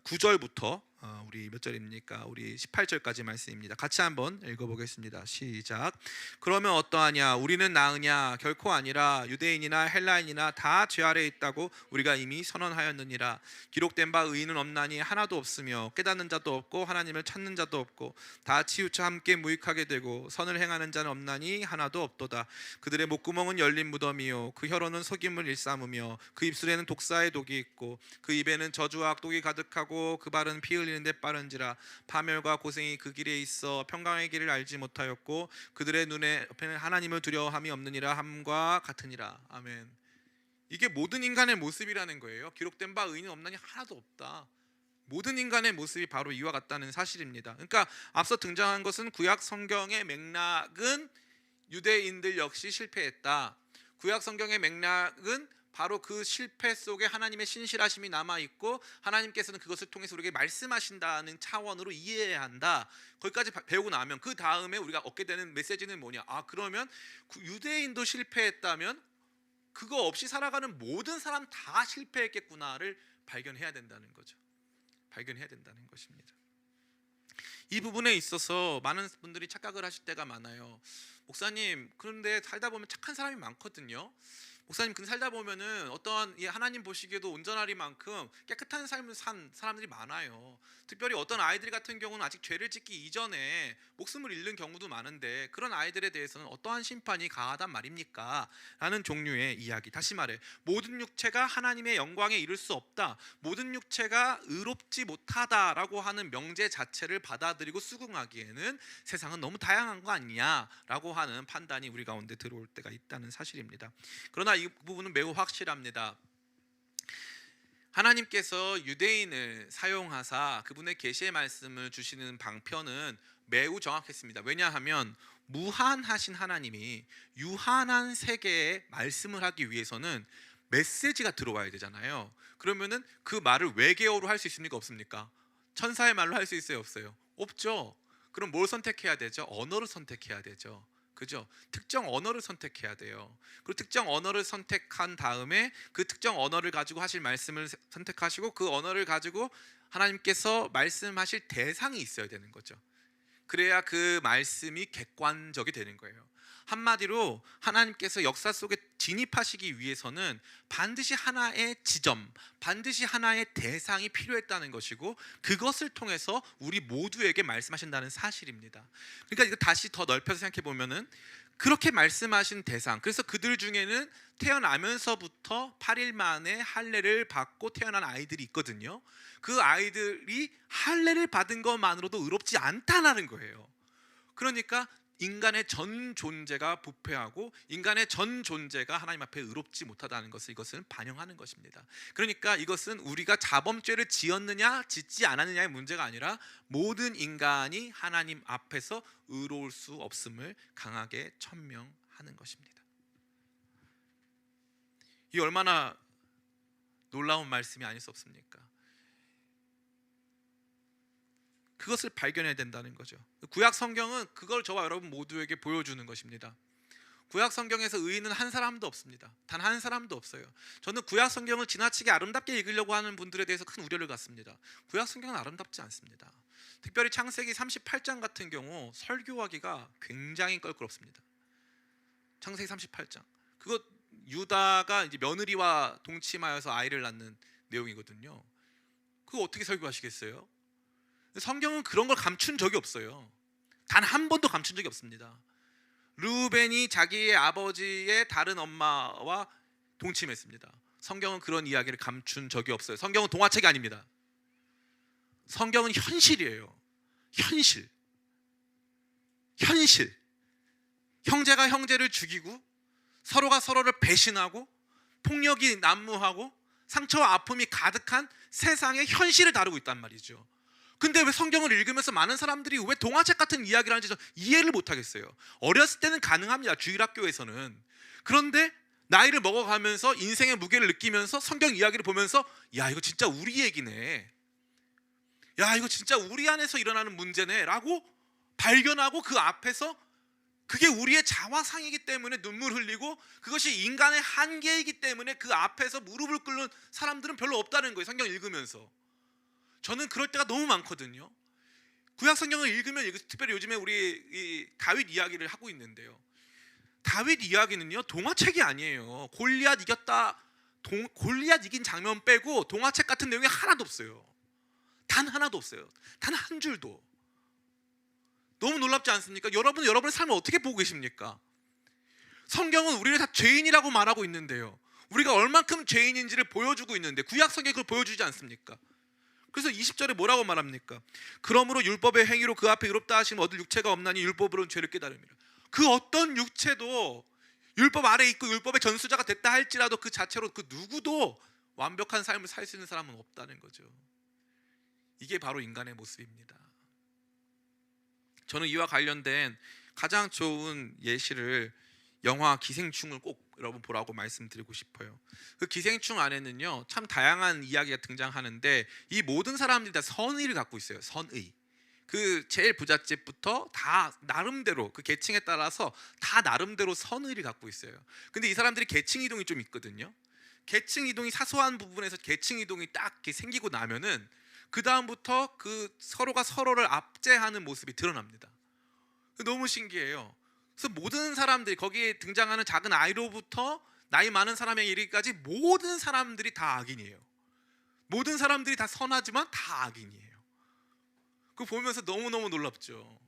A: 9절부터 우리 몇 절입니까? 우리 18절까지 말씀입니다. 같이 한번 읽어보겠습니다. 시작. 그러면 어떠하냐? 우리는 나으냐? 결코 아니라 유대인이나 헬라인이나 다 죄 아래에 있다고 우리가 이미 선언하였느니라. 기록된 바 의인은 없나니 하나도 없으며 깨닫는 자도 없고 하나님을 찾는 자도 없고 다 치우쳐 함께 무익하게 되고 선을 행하는 자는 없나니 하나도 없도다. 그들의 목구멍은 열린 무덤이요 그 혀로는 속임을 일삼으며 그 입술에는 독사의 독이 있고 그 입에는 저주와 악독이 가득하고 그 발은 피 흘리는 데 빠른지라. 파멸과 고생이 그 길에 있어 평강의 길을 알지 못하였고 그들의 눈에 옆에는 하나님을 두려워함이 없느니라 함과 같으니라. 아멘. 이게 모든 인간의 모습이라는 거예요. 기록된 바 의인은 없나니 하나도 없다. 모든 인간의 모습이 바로 이와 같다는 사실입니다. 그러니까 앞서 등장한 것은 구약 성경의 맥락은 유대인들 역시 실패했다. 구약 성경의 맥락은 바로 그 실패 속에 하나님의 신실하심이 남아있고 하나님께서는 그것을 통해서 우리에게 말씀하신다는 차원으로 이해해야 한다. 거기까지 배우고 나면 그 다음에 우리가 얻게 되는 메시지는 뭐냐? 그러면 유대인도 실패했다면 그거 없이 살아가는 모든 사람 다 실패했겠구나를 발견해야 된다는 거죠. 발견해야 된다는 것입니다. 이 부분에 있어서 많은 분들이 착각을 하실 때가 많아요. 목사님, 그런데 살다 보면 착한 사람이 많거든요. 목사님, 근데 살다 보면은 어떤 하나님 보시기에도 온전하리만큼 깨끗한 삶을 산 사람들이 많아요. 특별히 어떤 아이들 같은 경우는 아직 죄를 짓기 이전에 목숨을 잃는 경우도 많은데 그런 아이들에 대해서는 어떠한 심판이 가하단 말입니까? 라는 종류의 이야기. 다시 말해, 모든 육체가 하나님의 영광에 이를 수 없다, 모든 육체가 의롭지 못하다라고 하는 명제 자체를 받아들이고 수긍하기에는 세상은 너무 다양한 거 아니냐라고 하는 판단이 우리 가운데 들어올 때가 있다는 사실입니다. 그러나 이 부분은 매우 확실합니다. 하나님께서 유대인을 사용하사 그분의 계시의 말씀을 주시는 방편은 매우 정확했습니다. 왜냐하면 무한하신 하나님이 유한한 세계에 말씀을 하기 위해서는 메시지가 들어와야 되잖아요. 그러면은 그 말을 외계어로 할 수 있습니까? 없습니까? 천사의 말로 할 수 있어요? 없어요? 없죠. 그럼 뭘 선택해야 되죠? 언어를 선택해야 되죠. 그죠? 특정 언어를 선택해야 돼요. 그리고 특정 언어를 선택한 다음에 그 특정 언어를 가지고 하실 말씀을 선택하시고 그 언어를 가지고 하나님께서 말씀하실 대상이 있어야 되는 거죠. 그래야 그 말씀이 객관적이 되는 거예요. 한마디로 하나님께서 역사 속에 진입하시기 위해서는 반드시 하나의 지점, 반드시 하나의 대상이 필요했다는 것이고 그것을 통해서 우리 모두에게 말씀하신다는 사실입니다. 그러니까 이거 다시 더 넓혀서 생각해 보면은 그렇게 말씀하신 대상, 그래서 그들 중에는 태어나면서부터 8일 만에 할례를 받고 태어난 아이들이 있거든요. 그 아이들이 할례를 받은 것만으로도 의롭지 않다는 거예요. 그러니까 인간의 전 존재가 부패하고 인간의 전 존재가 하나님 앞에 의롭지 못하다는 것을 이것은 반영하는 것입니다. 그러니까 이것은 우리가 자범죄를 지었느냐 짓지 않았느냐의 문제가 아니라 모든 인간이 하나님 앞에서 의로울 수 없음을 강하게 천명하는 것입니다. 이 얼마나 놀라운 말씀이 아닐 수 없습니까? 그것을 발견해야 된다는 거죠. 구약 성경은 그걸 저와 여러분 모두에게 보여주는 것입니다. 구약 성경에서 의인은 한 사람도 없습니다. 단 한 사람도 없어요. 저는 구약 성경을 지나치게 아름답게 읽으려고 하는 분들에 대해서 큰 우려를 갖습니다. 구약 성경은 아름답지 않습니다. 특별히 창세기 38장 같은 경우 설교하기가 굉장히 껄끄럽습니다. 창세기 38장. 그거 유다가 이제 며느리와 동침하여서 아이를 낳는 내용이거든요. 그거 어떻게 설교하시겠어요? 성경은 그런 걸 감춘 적이 없어요. 단 한 번도 감춘 적이 없습니다. 르우벤이 자기의 아버지의 다른 엄마와 동침했습니다. 성경은 그런 이야기를 감춘 적이 없어요. 성경은 동화책이 아닙니다. 성경은 현실이에요. 현실. 형제가 형제를 죽이고 서로가 서로를 배신하고 폭력이 난무하고 상처와 아픔이 가득한 세상의 현실을 다루고 있단 말이죠. 근데 왜 성경을 읽으면서 많은 사람들이 왜 동화책 같은 이야기를 하는지 저 이해를 못하겠어요. 어렸을 때는 가능합니다. 주일학교에서는. 그런데 나이를 먹어가면서 인생의 무게를 느끼면서 성경 이야기를 보면서 야 이거 진짜 우리 얘기네, 야 이거 진짜 우리 안에서 일어나는 문제네 라고 발견하고 그 앞에서 그게 우리의 자화상이기 때문에 눈물 흘리고 그것이 인간의 한계이기 때문에 그 앞에서 무릎을 꿇는 사람들은 별로 없다는 거예요. 성경 읽으면서. 저는 그럴 때가 너무 많거든요. 구약 성경을 읽으면 특별히 요즘에 우리 이 다윗 이야기를 하고 있는데요. 다윗 이야기는요 동화책이 아니에요. 골리앗 이겼다, 골리앗 이긴 장면 빼고 동화책 같은 내용이 하나도 없어요. 단 하나도 없어요. 단 한 줄도. 너무 놀랍지 않습니까? 여러분의 삶을 어떻게 보고 계십니까? 성경은 우리를 다 죄인이라고 말하고 있는데요, 우리가 얼만큼 죄인인지를 보여주고 있는데 구약 성경이 그걸 보여주지 않습니까? 그래서 20절에 뭐라고 말합니까? 그러므로 율법의 행위로 그 앞에 의롭다 하시면 얻을 육체가 없나니 율법으로는 죄를 깨달음이라. 그 어떤 육체도 율법 아래 있고 율법의 전수자가 됐다 할지라도 그 자체로 그 누구도 완벽한 삶을 살 수 있는 사람은 없다는 거죠. 이게 바로 인간의 모습입니다. 저는 이와 관련된 가장 좋은 예시를 영화 기생충을 꼭 여러분 보라고 말씀드리고 싶어요. 그 기생충 안에는요 참 다양한 이야기가 등장하는데 이 모든 사람들이 다 선의를 갖고 있어요. 선의. 그 제일 부잣집부터 다 나름대로 그 계층에 따라서 다 나름대로 선의를 갖고 있어요. 근데 이 사람들이 계층 이동이 좀 있거든요. 계층 이동이 사소한 부분에서 계층 이동이 딱 이렇게 생기고 나면은 그 다음부터 그 서로가 서로를 압제하는 모습이 드러납니다. 너무 신기해요. 그래서 모든 사람들이 거기에 등장하는 작은 아이로부터 나이 많은 사람에 이르기까지 모든 사람들이 다 악인이에요. 모든 사람들이 다 선하지만 다 악인이에요. 그거 보면서 너무너무 놀랍죠.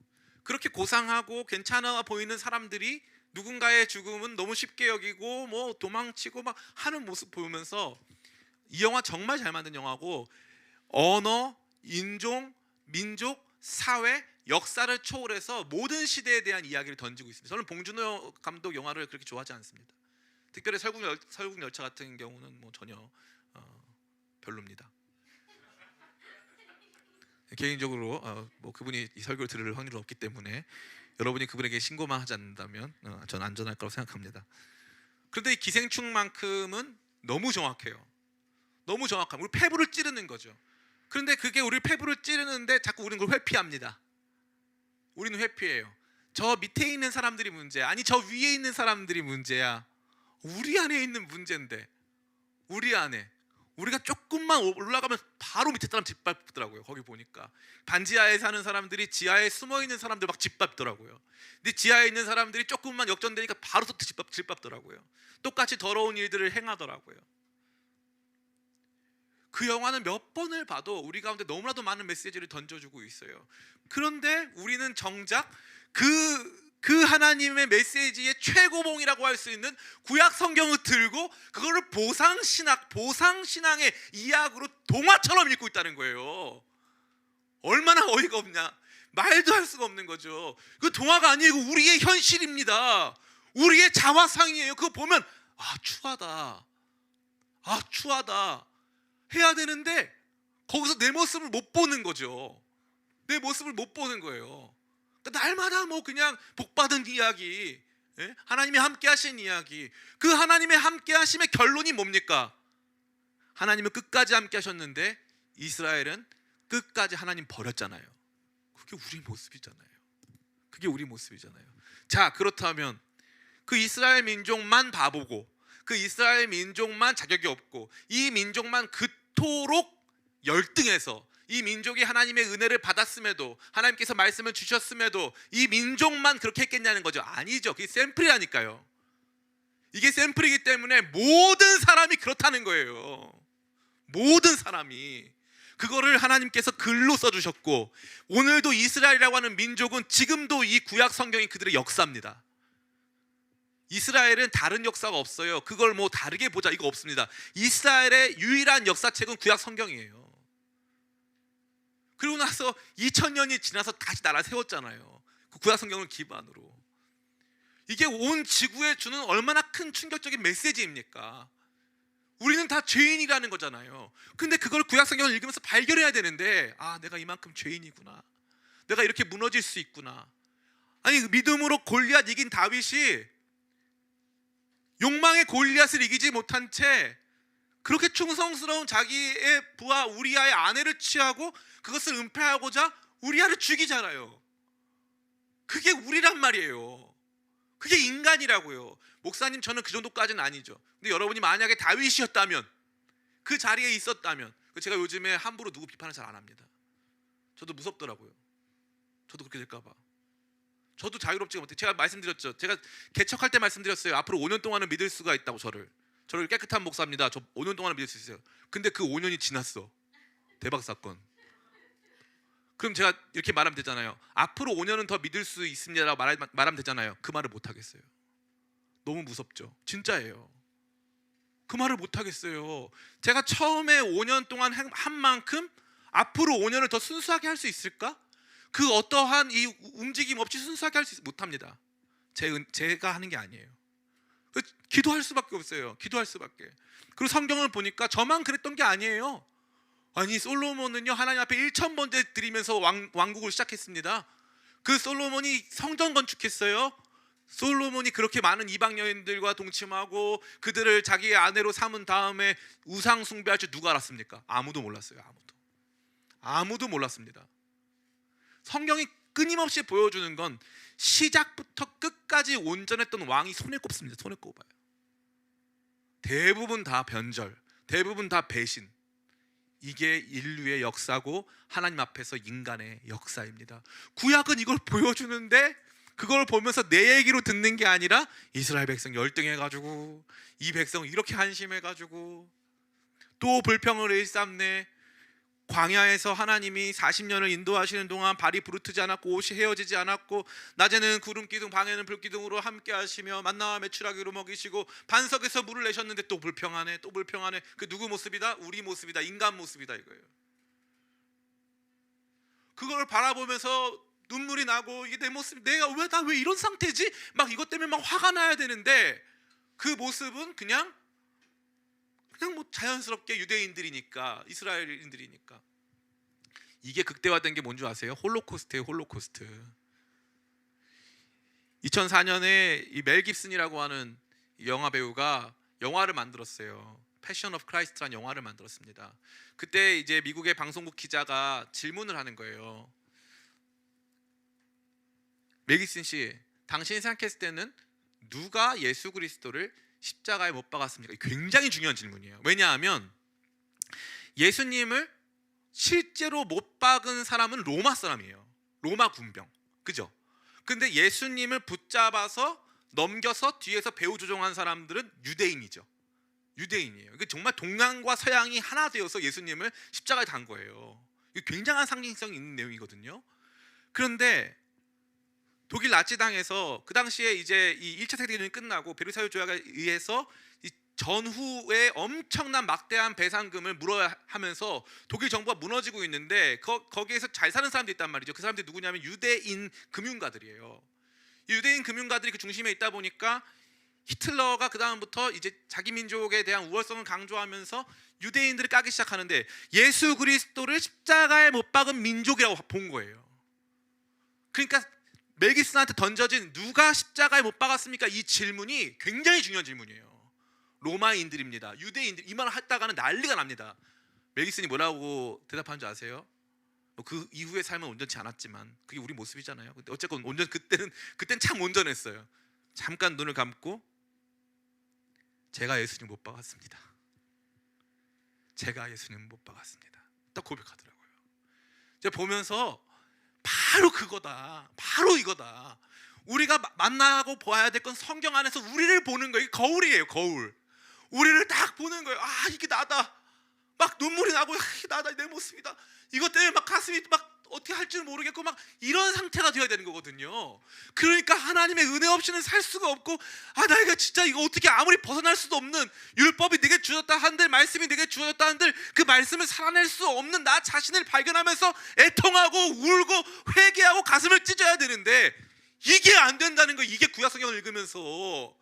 A: 그렇게 고상하고 괜찮아 보이는 사람들이 누군가의 죽음은 너무 쉽게 여기고 뭐 도망치고 막 하는 모습 보면서 이 영화 정말 잘 만든 영화고 언어, 인종, 민족, 사회, 역사를 초월해서 모든 시대에 대한 이야기를 던지고 있습니다. 저는 봉준호 감독 영화를 그렇게 좋아하지 않습니다. 특별히 설국열차 같은 경우는 뭐 전혀 별로입니다. 개인적으로 뭐 그분이 이 설교를 들을 확률은 없기 때문에 여러분이 그분에게 신고만 하지 않는다면 저는 안전할 거라고 생각합니다. 그런데 이 기생충만큼은 너무 정확해요. 너무 정확함. 우리 폐부를 찌르는 거죠. 그런데 그게 우리 폐부를 찌르는데 자꾸 우리는 그걸 회피합니다. 우리는 회피해요. 저 밑에 있는 사람들이 문제야. 아니 저 위에 있는 사람들이 문제야. 우리 안에 있는 문제인데 우리 안에 우리가 조금만 올라가면 바로 밑에 사람 짓밟더라고요. 거기 보니까 반지하에 사는 사람들이 지하에 숨어있는 사람들 막 짓밟더라고요. 근데 지하에 있는 사람들이 조금만 역전되니까 바로 또 짓밟더라고요. 똑같이 더러운 일들을 행하더라고요. 그 영화는 몇 번을 봐도 우리 가운데 너무나도 많은 메시지를 던져주고 있어요. 그런데 우리는 정작 그 하나님의 메시지의 최고봉이라고 할 수 있는 구약 성경을 들고 그거를 보상신앙의 이야기로 동화처럼 읽고 있다는 거예요. 얼마나 어이가 없냐. 말도 할 수가 없는 거죠. 그 동화가 아니고 우리의 현실입니다. 우리의 자화상이에요. 그거 보면 추하다. 추하다. 해야 되는데 거기서 내 모습을 못 보는 거죠. 내 모습을 못 보는 거예요. 그러니까 날마다 뭐 그냥 복받은 이야기, 하나님이 함께 하신 이야기. 그 하나님의 함께 하심의 결론이 뭡니까? 하나님은 끝까지 함께 하셨는데 이스라엘은 끝까지 하나님 버렸잖아요. 그게 우리 모습이잖아요. 그게 우리 모습이잖아요. 자, 그렇다면 그 이스라엘 민족만 바보고, 그 이스라엘 민족만 자격이 없고, 이 민족만 그토록 열등해서, 이 민족이 하나님의 은혜를 받았음에도, 하나님께서 말씀을 주셨음에도 이 민족만 그렇게 했겠냐는 거죠. 아니죠. 그게 샘플이라니까요. 이게 샘플이기 때문에 모든 사람이 그렇다는 거예요. 모든 사람이 그거를 하나님께서 글로 써주셨고, 오늘도 이스라엘이라고 하는 민족은 지금도 이 구약 성경이 그들의 역사입니다. 이스라엘은 다른 역사가 없어요. 그걸 뭐 다르게 보자 이거 없습니다. 이스라엘의 유일한 역사책은 구약 성경이에요. 그리고 나서 2000년이 지나서 다시 나라 세웠잖아요. 그 구약 성경을 기반으로. 이게 온 지구에 주는 얼마나 큰 충격적인 메시지입니까? 우리는 다 죄인이라는 거잖아요. 근데 그걸 구약 성경을 읽으면서 발견해야 되는데, 아, 내가 이만큼 죄인이구나, 내가 이렇게 무너질 수 있구나. 아니, 믿음으로 골리앗 이긴 다윗이 욕망의 골리앗을 이기지 못한 채 그렇게 충성스러운 자기의 부하 우리아의 아내를 취하고 그것을 은폐하고자 우리아를 죽이잖아요. 그게 우리란 말이에요. 그게 인간이라고요. 목사님, 저는 그 정도까지는 아니죠. 근데 여러분이 만약에 다윗이었다면, 그 자리에 있었다면, 제가 요즘에 함부로 누구 비판을 잘 안 합니다. 저도 무섭더라고요. 저도 그렇게 될까 봐. 저도 자유롭지가 못해. 제가 말씀드렸죠. 제가 개척할 때 말씀드렸어요. 앞으로 5년 동안은 믿을 수가 있다고. 저를 깨끗한 목사입니다. 저 5년 동안은 믿을 수 있어요. 근데 그 5년이 지났어. 대박 사건. 그럼 제가 이렇게 말하면 되잖아요. 앞으로 5년은 더 믿을 수 있습니다라고 말하면 되잖아요. 그 말을 못 하겠어요. 너무 무섭죠. 진짜예요. 그 말을 못 하겠어요. 제가 처음에 5년 동안 한 만큼 앞으로 5년을 더 순수하게 할 수 있을까? 그 어떠한 이 움직임 없이 순수하게 할 수 못합니다. 제가 하는 게 아니에요. 기도할 수밖에 없어요. 기도할 수밖에. 그리고 성경을 보니까 저만 그랬던 게 아니에요. 아니, 솔로몬은요, 하나님 앞에 1000번째 드리면서 왕국을 시작했습니다. 그 솔로몬이 성전 건축했어요. 솔로몬이 그렇게 많은 이방 여인들과 동침하고 그들을 자기의 아내로 삼은 다음에 우상 숭배할 줄 누가 알았습니까? 아무도 몰랐어요. 아무도 몰랐습니다. 성경이 끊임없이 보여주는 건 시작부터 끝까지 온전했던 왕이 손에 꼽습니다. 손에 꼽아요. 대부분 다 변절, 대부분 다 배신. 이게 인류의 역사고 하나님 앞에서 인간의 역사입니다. 구약은 이걸 보여주는데, 그걸 보면서 내 얘기로 듣는 게 아니라 이스라엘 백성 열등해가지고, 이 백성 이렇게 한심해가지고 또 불평을 일삼네. 광야에서 하나님이 40년을 인도하시는 동안 발이 부르트지 않았고 옷이 헤어지지 않았고, 낮에는 구름 기둥 밤에는 불 기둥으로 함께 하시며 만나와 메추라기로 먹이시고 반석에서 물을 내셨는데 또 불평하네. 그 누구 모습이다? 우리 모습이다. 인간 모습이다 이거예요. 그걸 바라보면서 눈물이 나고, 이게 내 모습, 내가 나 왜 이런 상태지? 막 이것 때문에 막 화가 나야 되는데, 그 모습은 그냥 뭐 자연스럽게 유대인들이니까, 이스라엘인들이니까. 이게 극대화된 게 뭔지 아세요? 홀로코스트예요. 홀로코스트. 2004년에 이 멜 깁슨이라고 하는 영화 배우가 영화를 만들었어요. 패션 오브 크라이스트라는 영화를 만들었습니다. 그때 이제 미국의 방송국 기자가 질문을 하는 거예요. 멜 깁슨 씨, 당신이 생각했을 때는 누가 예수 그리스도를 십자가에 못 박았습니까? 굉장히 중요한 질문이에요. 왜냐하면 예수님을 실제로 못 박은 사람은 로마 사람이에요. 로마 군병. 그죠? 근데 예수님을 붙잡아서 넘겨서 뒤에서 배후 조종한 사람들은 유대인이죠. 유대인이에요. 이게 정말 동양과 서양이 하나 되어서 예수님을 십자가에 단 거예요. 이게 굉장한 상징성이 있는 내용이거든요. 그런데 독일 나치당에서 그 당시에 이제 이 1차 세계대전이 끝나고 베르사유 조약에 의해서 이 전후에 엄청난 막대한 배상금을 물어야 하면서 독일 정부가 무너지고 있는데, 거기에서 잘 사는 사람들이 있단 말이죠. 그 사람들이 누구냐면 유대인 금융가들이에요. 이 유대인 금융가들이 그 중심에 있다 보니까 히틀러가 그 다음부터 이제 자기 민족에 대한 우월성을 강조하면서 유대인들을 까기 시작하는데, 예수 그리스도를 십자가에 못 박은 민족이라고 본 거예요. 그러니까 멜 깁슨한테 던져진 누가 십자가에 못 박았습니까? 이 질문이 굉장히 중요한 질문이에요. 로마인들입니다. 유대인들. 이 말을 했다가는 난리가 납니다. 멜 깁슨이 뭐라고 대답한 줄 아세요? 그 이후의 삶은 온전치 않았지만 그게 우리 모습이잖아요. 근데 어쨌건 그때는 참 온전했어요. 잠깐 눈을 감고 제가 예수님 못 박았습니다. 제가 예수님 못 박았습니다. 딱 고백하더라고요. 제가 보면서 바로 그거다. 바로 이거다. 우리가 만나고 봐야 될 건 성경 안에서 우리를 보는 거예요. 거울이에요, 거울. 우리를 딱 보는 거예요. 아, 이게 나다. 막 눈물이 나고, 이게 나다, 내 모습이다. 이것 때문에 막 가슴이 막 어떻게 할지 모르겠고 막 이런 상태가 되어야 되는 거거든요. 그러니까 하나님의 은혜 없이는 살 수가 없고, 아, 나 이거 진짜 이거 어떻게 아무리 벗어날 수도 없는, 율법이 내게 주어졌다 한들, 말씀이 내게 주어졌다 한들 그 말씀을 살아낼 수 없는 나 자신을 발견하면서 애통하고 울고 회개하고 가슴을 찢어야 되는데 이게 안 된다는 거예요. 이게 구약 성경을 읽으면서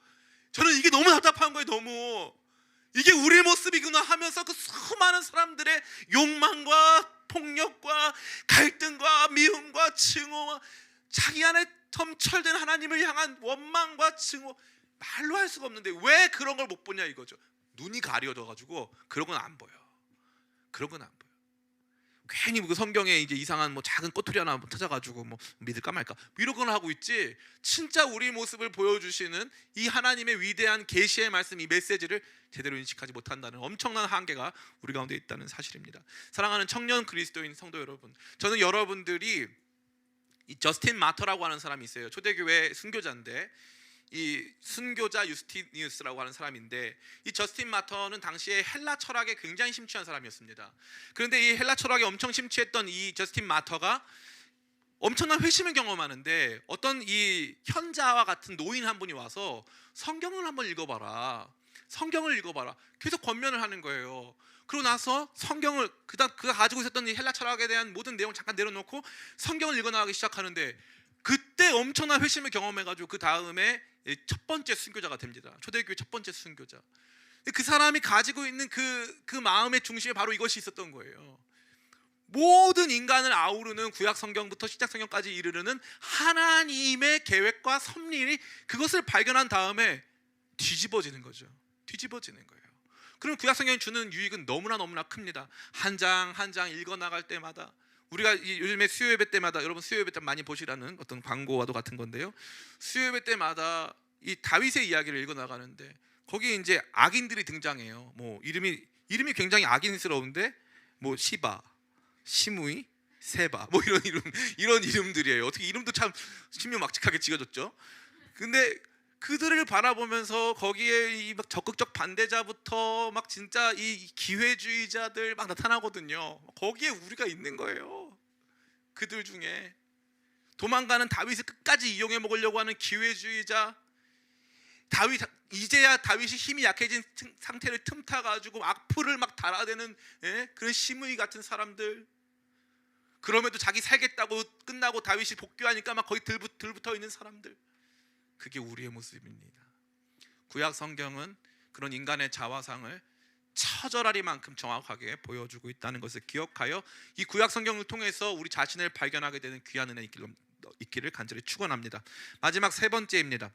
A: 저는 이게 너무 답답한 거예요. 너무 이게 우리의 모습이구나 하면서 그 수많은 사람들의 욕망과 폭력과 갈등과 미움과 증오와 자기 안에 점철된 하나님을 향한 원망과 증오, 말로 할 수가 없는데 왜 그런 걸 못 보냐 이거죠. 눈이 가려져 가지고 그런 건 안 보여. 그런 건 안 보여. 괜히 그 성경에 이제 이상한 뭐 작은 꼬투리 하나 찾아가지고 뭐 믿을까 말까 이런 걸 하고 있지, 진짜 우리 모습을 보여주시는 이 하나님의 위대한 계시의 말씀, 이 메시지를 제대로 인식하지 못한다는 엄청난 한계가 우리 가운데 있다는 사실입니다. 사랑하는 청년 그리스도인 성도 여러분, 저는 여러분들이 이 저스틴 마터라고 하는 사람이 있어요. 초대교회 순교자인데, 이 순교자 유스티니우스라고 하는 사람인데, 이 저스틴 마터는 당시에 헬라 철학에 굉장히 심취한 사람이었습니다. 그런데 이 헬라 철학에 엄청 심취했던 이 저스틴 마터가 엄청난 회심을 경험하는데, 어떤 이 현자와 같은 노인 한 분이 와서 성경을 한번 읽어봐라, 성경을 읽어봐라, 계속 권면을 하는 거예요. 그러고 나서 성경을 그가 가지고 있었던 이 헬라 철학에 대한 모든 내용을 잠깐 내려놓고 성경을 읽어나가기 시작하는데, 그때 엄청난 회심을 경험해가지고 그 다음에 첫 번째 순교자가 됩니다. 초대교회 첫 번째 순교자. 그 사람이 가지고 있는 그 마음의 중심에 바로 이것이 있었던 거예요. 모든 인간을 아우르는 구약 성경부터 신약 성경까지 이르르는 하나님의 계획과 섭리, 그것을 발견한 다음에 뒤집어지는 거죠. 뒤집어지는 거예요. 그럼 구약 성경이 주는 유익은 너무나 큽니다. 한 장 한 장 읽어 나갈 때마다, 우리가 요즘에 수요예배 때마다, 여러분 수요예배 때 많이 보시라는 어떤 광고와도 같은 건데요, 수요예배 때마다 이 다윗의 이야기를 읽어 나가는데 거기에 이제 악인들이 등장해요. 뭐 이름이 굉장히 악인스러운데, 뭐 시바, 시므이, 세바, 뭐 이런 이름들이에요. 어떻게 이름도 참 신묘막측하게 지어졌죠. 근데 그들을 바라보면서 거기에 이 막 적극적 반대자부터 막 진짜 이 기회주의자들 막 나타나거든요. 거기에 우리가 있는 거예요. 그들 중에 도망가는 다윗을 끝까지 이용해 먹으려고 하는 기회주의자, 이제야 다윗이 힘이 약해진 상태를 틈타 가지고 악플을 막 달아대는, 그런 시므이 같은 사람들. 그럼에도 자기 살겠다고 끝나고 다윗이 복귀하니까 막 거기 들붙어 있는 사람들. 그게 우리의 모습입니다. 구약 성경은 그런 인간의 자화상을 처절하리만큼 정확하게 보여주고 있다는 것을 기억하여 이 구약 성경을 통해서 우리 자신을 발견하게 되는 귀한 은혜 있기를 간절히 축원합니다. 마지막 세 번째입니다.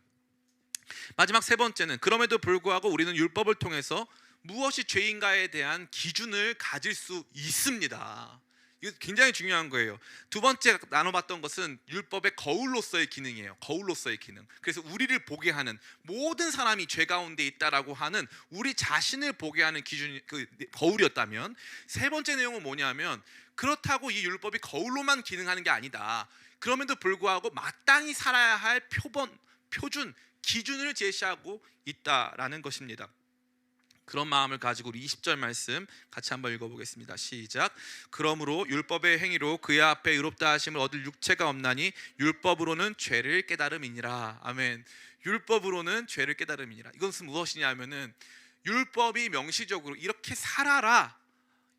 A: 마지막 세 번째는, 그럼에도 불구하고 우리는 율법을 통해서 무엇이 죄인가에 대한 기준을 가질 수 있습니다. 이거 굉장히 중요한 거예요. 두 번째 나눠봤던 것은 율법의 거울로서의 기능이에요. 거울로서의 기능. 그래서 우리를 보게 하는, 모든 사람이 죄 가운데 있다라고 하는 우리 자신을 보게 하는 기준이 그 거울이었다면, 세 번째 내용은 뭐냐면, 그렇다고 이 율법이 거울로만 기능하는 게 아니다. 그럼에도 불구하고 마땅히 살아야 할 표준, 기준을 제시하고 있다라는 것입니다. 그런 마음을 가지고 우리 20절 말씀 같이 한번 읽어보겠습니다. 시작. 그러므로 율법의 행위로 그의 앞에 의롭다 하심을 얻을 육체가 없나니 율법으로는 죄를 깨달음이니라. 아멘. 율법으로는 죄를 깨달음이니라. 이것은 무엇이냐면은, 율법이 명시적으로 이렇게 살아라,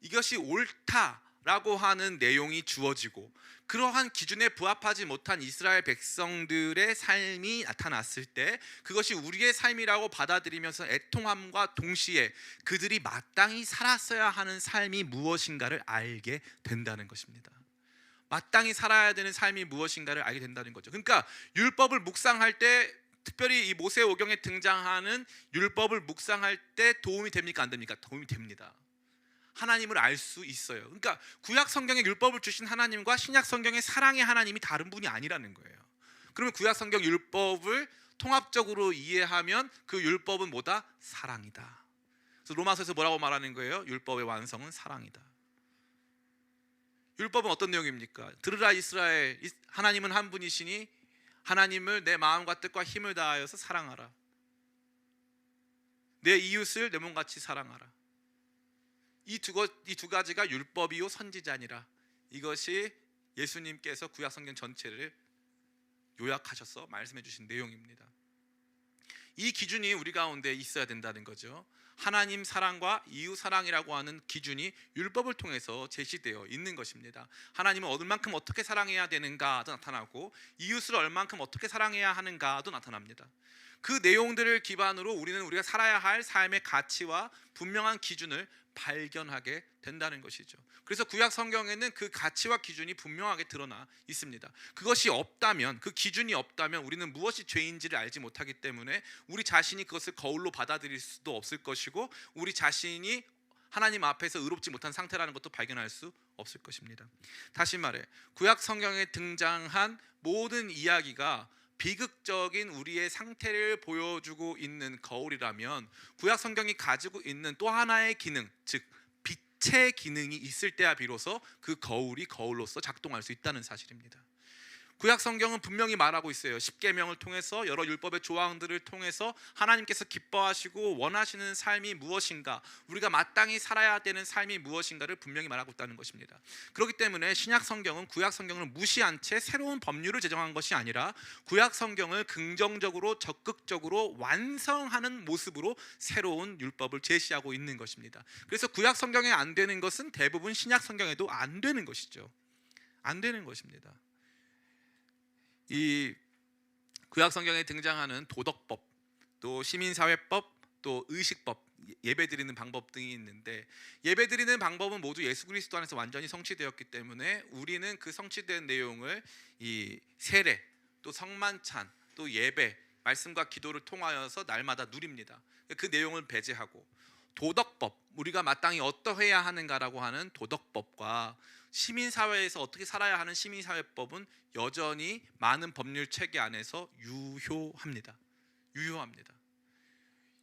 A: 이것이 옳다라고 하는 내용이 주어지고, 그러한 기준에 부합하지 못한 이스라엘 백성들의 삶이 나타났을 때 그것이 우리의 삶이라고 받아들이면서 애통함과 동시에 그들이 마땅히 살았어야 하는 삶이 무엇인가를 알게 된다는 것입니다. 마땅히 살아야 되는 삶이 무엇인가를 알게 된다는 거죠. 그러니까 율법을 묵상할 때, 특별히 이 모세오경에 등장하는 율법을 묵상할 때 도움이 됩니까, 안 됩니까? 도움이 됩니다. 하나님을 알 수 있어요. 그러니까 구약 성경에 율법을 주신 하나님과 신약 성경의 사랑의 하나님이 다른 분이 아니라는 거예요. 그러면 구약 성경 율법을 통합적으로 이해하면 그 율법은 뭐다? 사랑이다. 그래서 로마서에서 뭐라고 말하는 거예요? 율법의 완성은 사랑이다. 율법은 어떤 내용입니까? 들으라 이스라엘, 하나님은 한 분이시니 하나님을 내 마음과 뜻과 힘을 다하여서 사랑하라. 내 이웃을 내 몸같이 사랑하라. 이 두 가지가 율법이요 선지자니라. 이것이 예수님께서 구약 성경 전체를 요약하셔서 말씀해 주신 내용입니다. 이 기준이 우리 가운데 있어야 된다는 거죠. 하나님 사랑과 이웃 사랑이라고 하는 기준이 율법을 통해서 제시되어 있는 것입니다. 하나님은 얼만큼 어떻게 사랑해야 되는가도 나타나고 이웃을 얼만큼 어떻게 사랑해야 하는가도 나타납니다. 그 내용들을 기반으로 우리는 우리가 살아야 할 삶의 가치와 분명한 기준을 발견하게 된다는 것이죠. 그래서 구약 성경에는 그 가치와 기준이 분명하게 드러나 있습니다. 그것이 없다면, 그 기준이 없다면 우리는 무엇이 죄인지를 알지 못하기 때문에 우리 자신이 그것을 거울로 받아들일 수도 없을 것이고 우리 자신이 하나님 앞에서 의롭지 못한 상태라는 것도 발견할 수 없을 것입니다. 다시 말해 구약 성경에 등장한 모든 이야기가 비극적인 우리의 상태를 보여주고 있는 거울이라면 구약 성경이 가지고 있는 또 하나의 기능, 즉 빛의 기능이 있을 때야 비로소 그 거울이 거울로서 작동할 수 있다는 사실입니다. 구약 성경은 분명히 말하고 있어요. 십계명을 통해서 여러 율법의 조항들을 통해서 하나님께서 기뻐하시고 원하시는 삶이 무엇인가, 우리가 마땅히 살아야 되는 삶이 무엇인가를 분명히 말하고 있다는 것입니다. 그렇기 때문에 신약 성경은 구약 성경을 무시한 채 새로운 법률을 제정한 것이 아니라 구약 성경을 긍정적으로 적극적으로 완성하는 모습으로 새로운 율법을 제시하고 있는 것입니다. 그래서 구약 성경에 안 되는 것은 대부분 신약 성경에도 안 되는 것이죠. 안 되는 것입니다. 이 구약 성경에 등장하는 도덕법, 또 시민사회법, 또 의식법, 예배드리는 방법 등이 있는데 예배드리는 방법은 모두 예수 그리스도 안에서 완전히 성취되었기 때문에 우리는 그 성취된 내용을 이 세례, 또 성만찬, 또 예배, 말씀과 기도를 통하여서 날마다 누립니다. 그 내용을 배제하고 도덕법, 우리가 마땅히 어떠해야 하는가라고 하는 도덕법과 시민사회에서 어떻게 살아야 하는 시민사회법은 여전히 많은 법률 체계 안에서 유효합니다.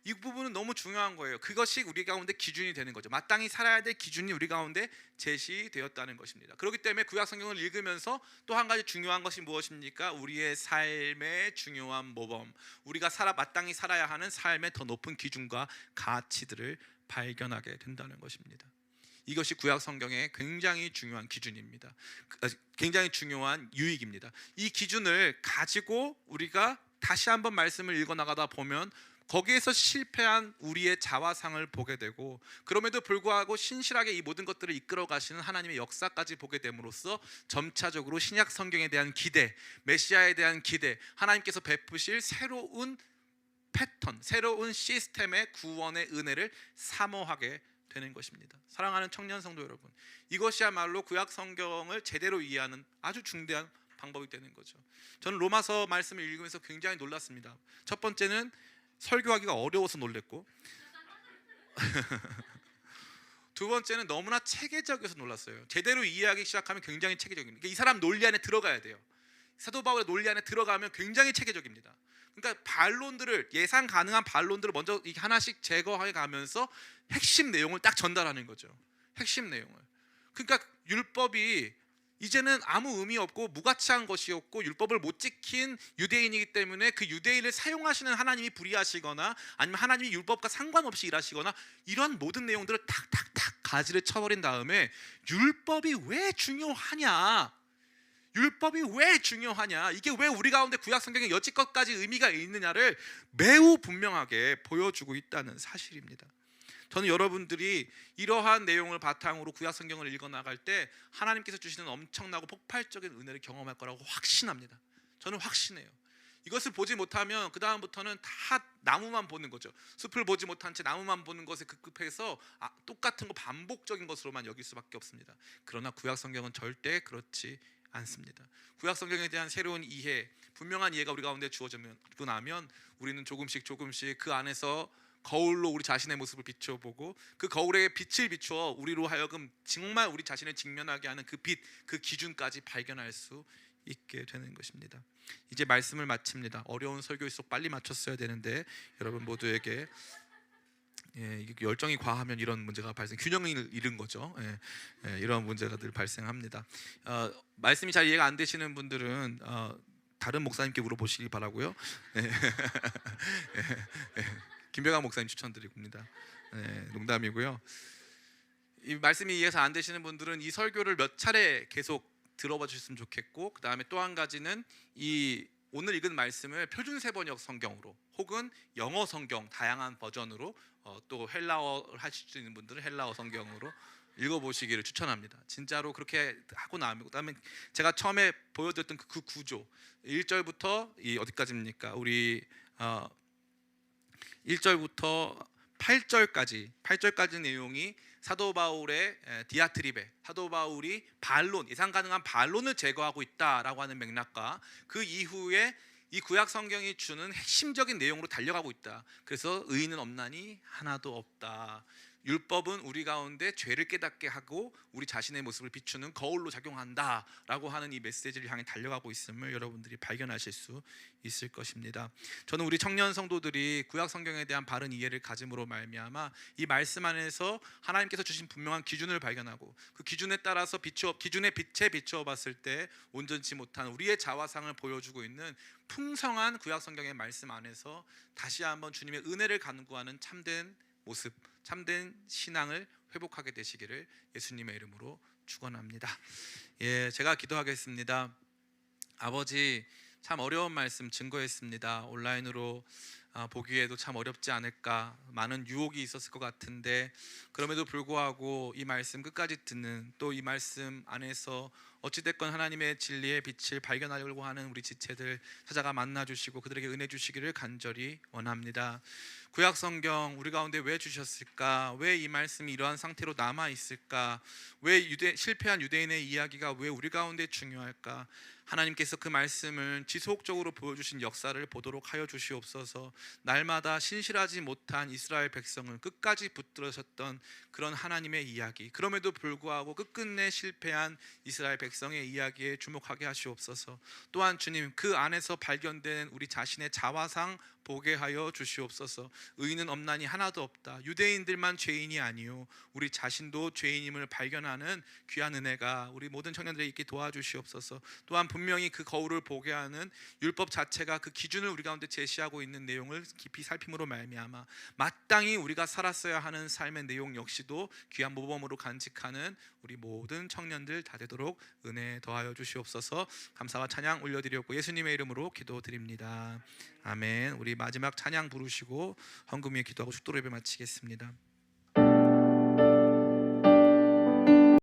A: 이 부분은 너무 중요한 거예요. 그것이 우리 가운데 기준이 되는 거죠. 마땅히 살아야 될 기준이 우리 가운데 제시되었다는 것입니다. 그렇기 때문에 구약 성경을 읽으면서 또 한 가지 중요한 것이 무엇입니까? 우리의 삶의 중요한 모범, 우리가 마땅히 살아야 하는 삶의 더 높은 기준과 가치들을 발견하게 된다는 것입니다. 이것이 구약 성경의 굉장히 중요한 기준입니다. 굉장히 중요한 유익입니다. 이 기준을 가지고 우리가 다시 한번 말씀을 읽어나가다 보면 거기에서 실패한 우리의 자화상을 보게 되고 그럼에도 불구하고 신실하게 이 모든 것들을 이끌어 가시는 하나님의 역사까지 보게 됨으로써 점차적으로 신약 성경에 대한 기대, 메시아에 대한 기대, 하나님께서 베푸실 새로운 패턴, 새로운 시스템의 구원의 은혜를 사모하게 되는 것입니다. 사랑하는 청년 성도 여러분, 이것이야말로 구약 성경을 제대로 이해하는 아주 중대한 방법이 되는 거죠. 저는 로마서 말씀을 읽으면서 굉장히 놀랐습니다. 첫 번째는 설교하기가 어려워서 놀랐고 두 번째는 너무나 체계적이어서 놀랐어요. 제대로 이해하기 시작하면 굉장히 체계적입니다. 그러니까 이 사람 논리 안에 들어가야 돼요. 사도 바울의 논리 안에 들어가면 굉장히 체계적입니다. 그러니까 반론들을, 예상 가능한 반론들을 먼저 하나씩 제거해 가면서 핵심 내용을 딱 전달하는 거죠. 핵심 내용을. 그러니까 율법이 이제는 아무 의미 없고 무가치한 것이었고 율법을 못 지킨 유대인이기 때문에 그 유대인을 사용하시는 하나님이 불의하시거나 아니면 하나님이 율법과 상관없이 일하시거나 이런 모든 내용들을 탁탁탁 가지를 쳐버린 다음에 율법이 왜 중요하냐, 율법이 왜 중요하냐, 이게 왜 우리 가운데 구약 성경에 여지껏까지 의미가 있느냐를 매우 분명하게 보여주고 있다는 사실입니다. 저는 여러분들이 이러한 내용을 바탕으로 구약 성경을 읽어나갈 때 하나님께서 주시는 엄청나고 폭발적인 은혜를 경험할 거라고 확신합니다. 저는 확신해요. 이것을 보지 못하면 그 다음부터는 다 나무만 보는 거죠. 숲을 보지 못한 채 나무만 보는 것에 급급해서 똑같은 거 반복적인 것으로만 여길 수밖에 없습니다. 그러나 구약 성경은 절대 그렇지 않습니다. 구약 성경에 대한 새로운 이해, 분명한 이해가 우리 가운데 주어지고 나면 우리는 조금씩 그 안에서 거울로 우리 자신의 모습을 비춰보고 그 거울에 빛을 비추어 우리로 하여금 정말 우리 자신을 직면하게 하는 그 빛, 그 기준까지 발견할 수 있게 되는 것입니다. 이제 말씀을 마칩니다. 어려운 설교일수록 빨리 마쳤어야 되는데 여러분 모두에게 이게 열정이 과하면 이런 문제가 균형을 잃은 거죠. 이런 문제가 늘 발생합니다. 말씀이 잘 이해가 안 되시는 분들은 다른 목사님께 물어보시기 바라고요. 김병환 목사님 추천드립니다. 농담이고요. 이 말씀이 이해가 안 되시는 분들은 이 설교를 몇 차례 계속 들어봐 주셨으면 좋겠고, 그 다음에 또 한 가지는 이 오늘 읽은 말씀을 표준 세번역 성경으로 혹은 영어 성경 다양한 버전으로 또 헬라어를 하실 수 있는 분들은 헬라어 성경으로 읽어보시기를 추천합니다. 진짜로 그렇게 하고 나면, 그다음에 제가 처음에 보여드렸던 그 구조 1절부터 이 어디까지입니까? 우리 1절부터 8절까지 내용이 사도 바울의 디아트리베, 사도 바울이 반론, 예상 가능한 반론을 제거하고 있다라고 하는 맥락과 그 이후에 이 구약 성경이 주는 핵심적인 내용으로 달려가고 있다. 그래서 의인은 없나니 하나도 없다. 율법은 우리 가운데 죄를 깨닫게 하고 우리 자신의 모습을 비추는 거울로 작용한다라고 하는 이 메시지를 향해 달려가고 있음을 여러분들이 발견하실 수 있을 것입니다. 저는 우리 청년 성도들이 구약 성경에 대한 바른 이해를 가짐으로 말미암아 이 말씀 안에서 하나님께서 주신 분명한 기준을 발견하고 그 기준에 따라서 기준의 빛에 비추어 봤을 때 온전치 못한 우리의 자화상을 보여주고 있는 풍성한 구약 성경의 말씀 안에서 다시 한번 주님의 은혜를 간구하는 참된 모습, 참된 신앙을 회복하게 되시기를 예수님의 이름으로 축원합니다. 제가 기도하겠습니다. 아버지, 참 어려운 말씀 증거했습니다. 온라인으로 보기에도 참 어렵지 않을까, 많은 유혹이 있었을 것 같은데 그럼에도 불구하고 이 말씀 끝까지 듣는, 또 이 말씀 안에서 어찌됐건 하나님의 진리의 빛을 발견하려고 하는 우리 지체들 찾아가 만나주시고 그들에게 은혜 주시기를 간절히 원합니다. 구약 성경 우리 가운데 왜 주셨을까? 왜 이 말씀이 이러한 상태로 남아 있을까? 왜 실패한 유대인의 이야기가 왜 우리 가운데 중요할까? 하나님께서 그 말씀을 지속적으로 보여주신 역사를 보도록 하여 주시옵소서. 날마다 신실하지 못한 이스라엘 백성을 끝까지 붙들으셨던 그런 하나님의 이야기, 그럼에도 불구하고 끝끝내 실패한 이스라엘 백성의 이야기에 주목하게 하시옵소서. 또한 주님, 그 안에서 발견된 우리 자신의 자화상 보게 하여 주시옵소서. 의인은 없나니 하나도 없다. 유대인들만 죄인이 아니요 우리 자신도 죄인임을 발견하는 귀한 은혜가 우리 모든 청년들에게 있게 도와주시옵소서. 또한 분명히 그 거울을 보게 하는 율법 자체가 그 기준을 우리 가운데 제시하고 있는 내용을 깊이 살핌으로 말미암아 마땅히 우리가 살았어야 하는 삶의 내용 역시도 귀한 모범으로 간직하는 우리 모든 청년들 다 되도록 은혜 더하여 주시옵소서. 감사와 찬양 올려드렸고 예수님의 이름으로 기도드립니다. 아멘. 우리 마지막 찬양 부르시고 헌금 위에 기도하고 축도로 예배 마치겠습니다.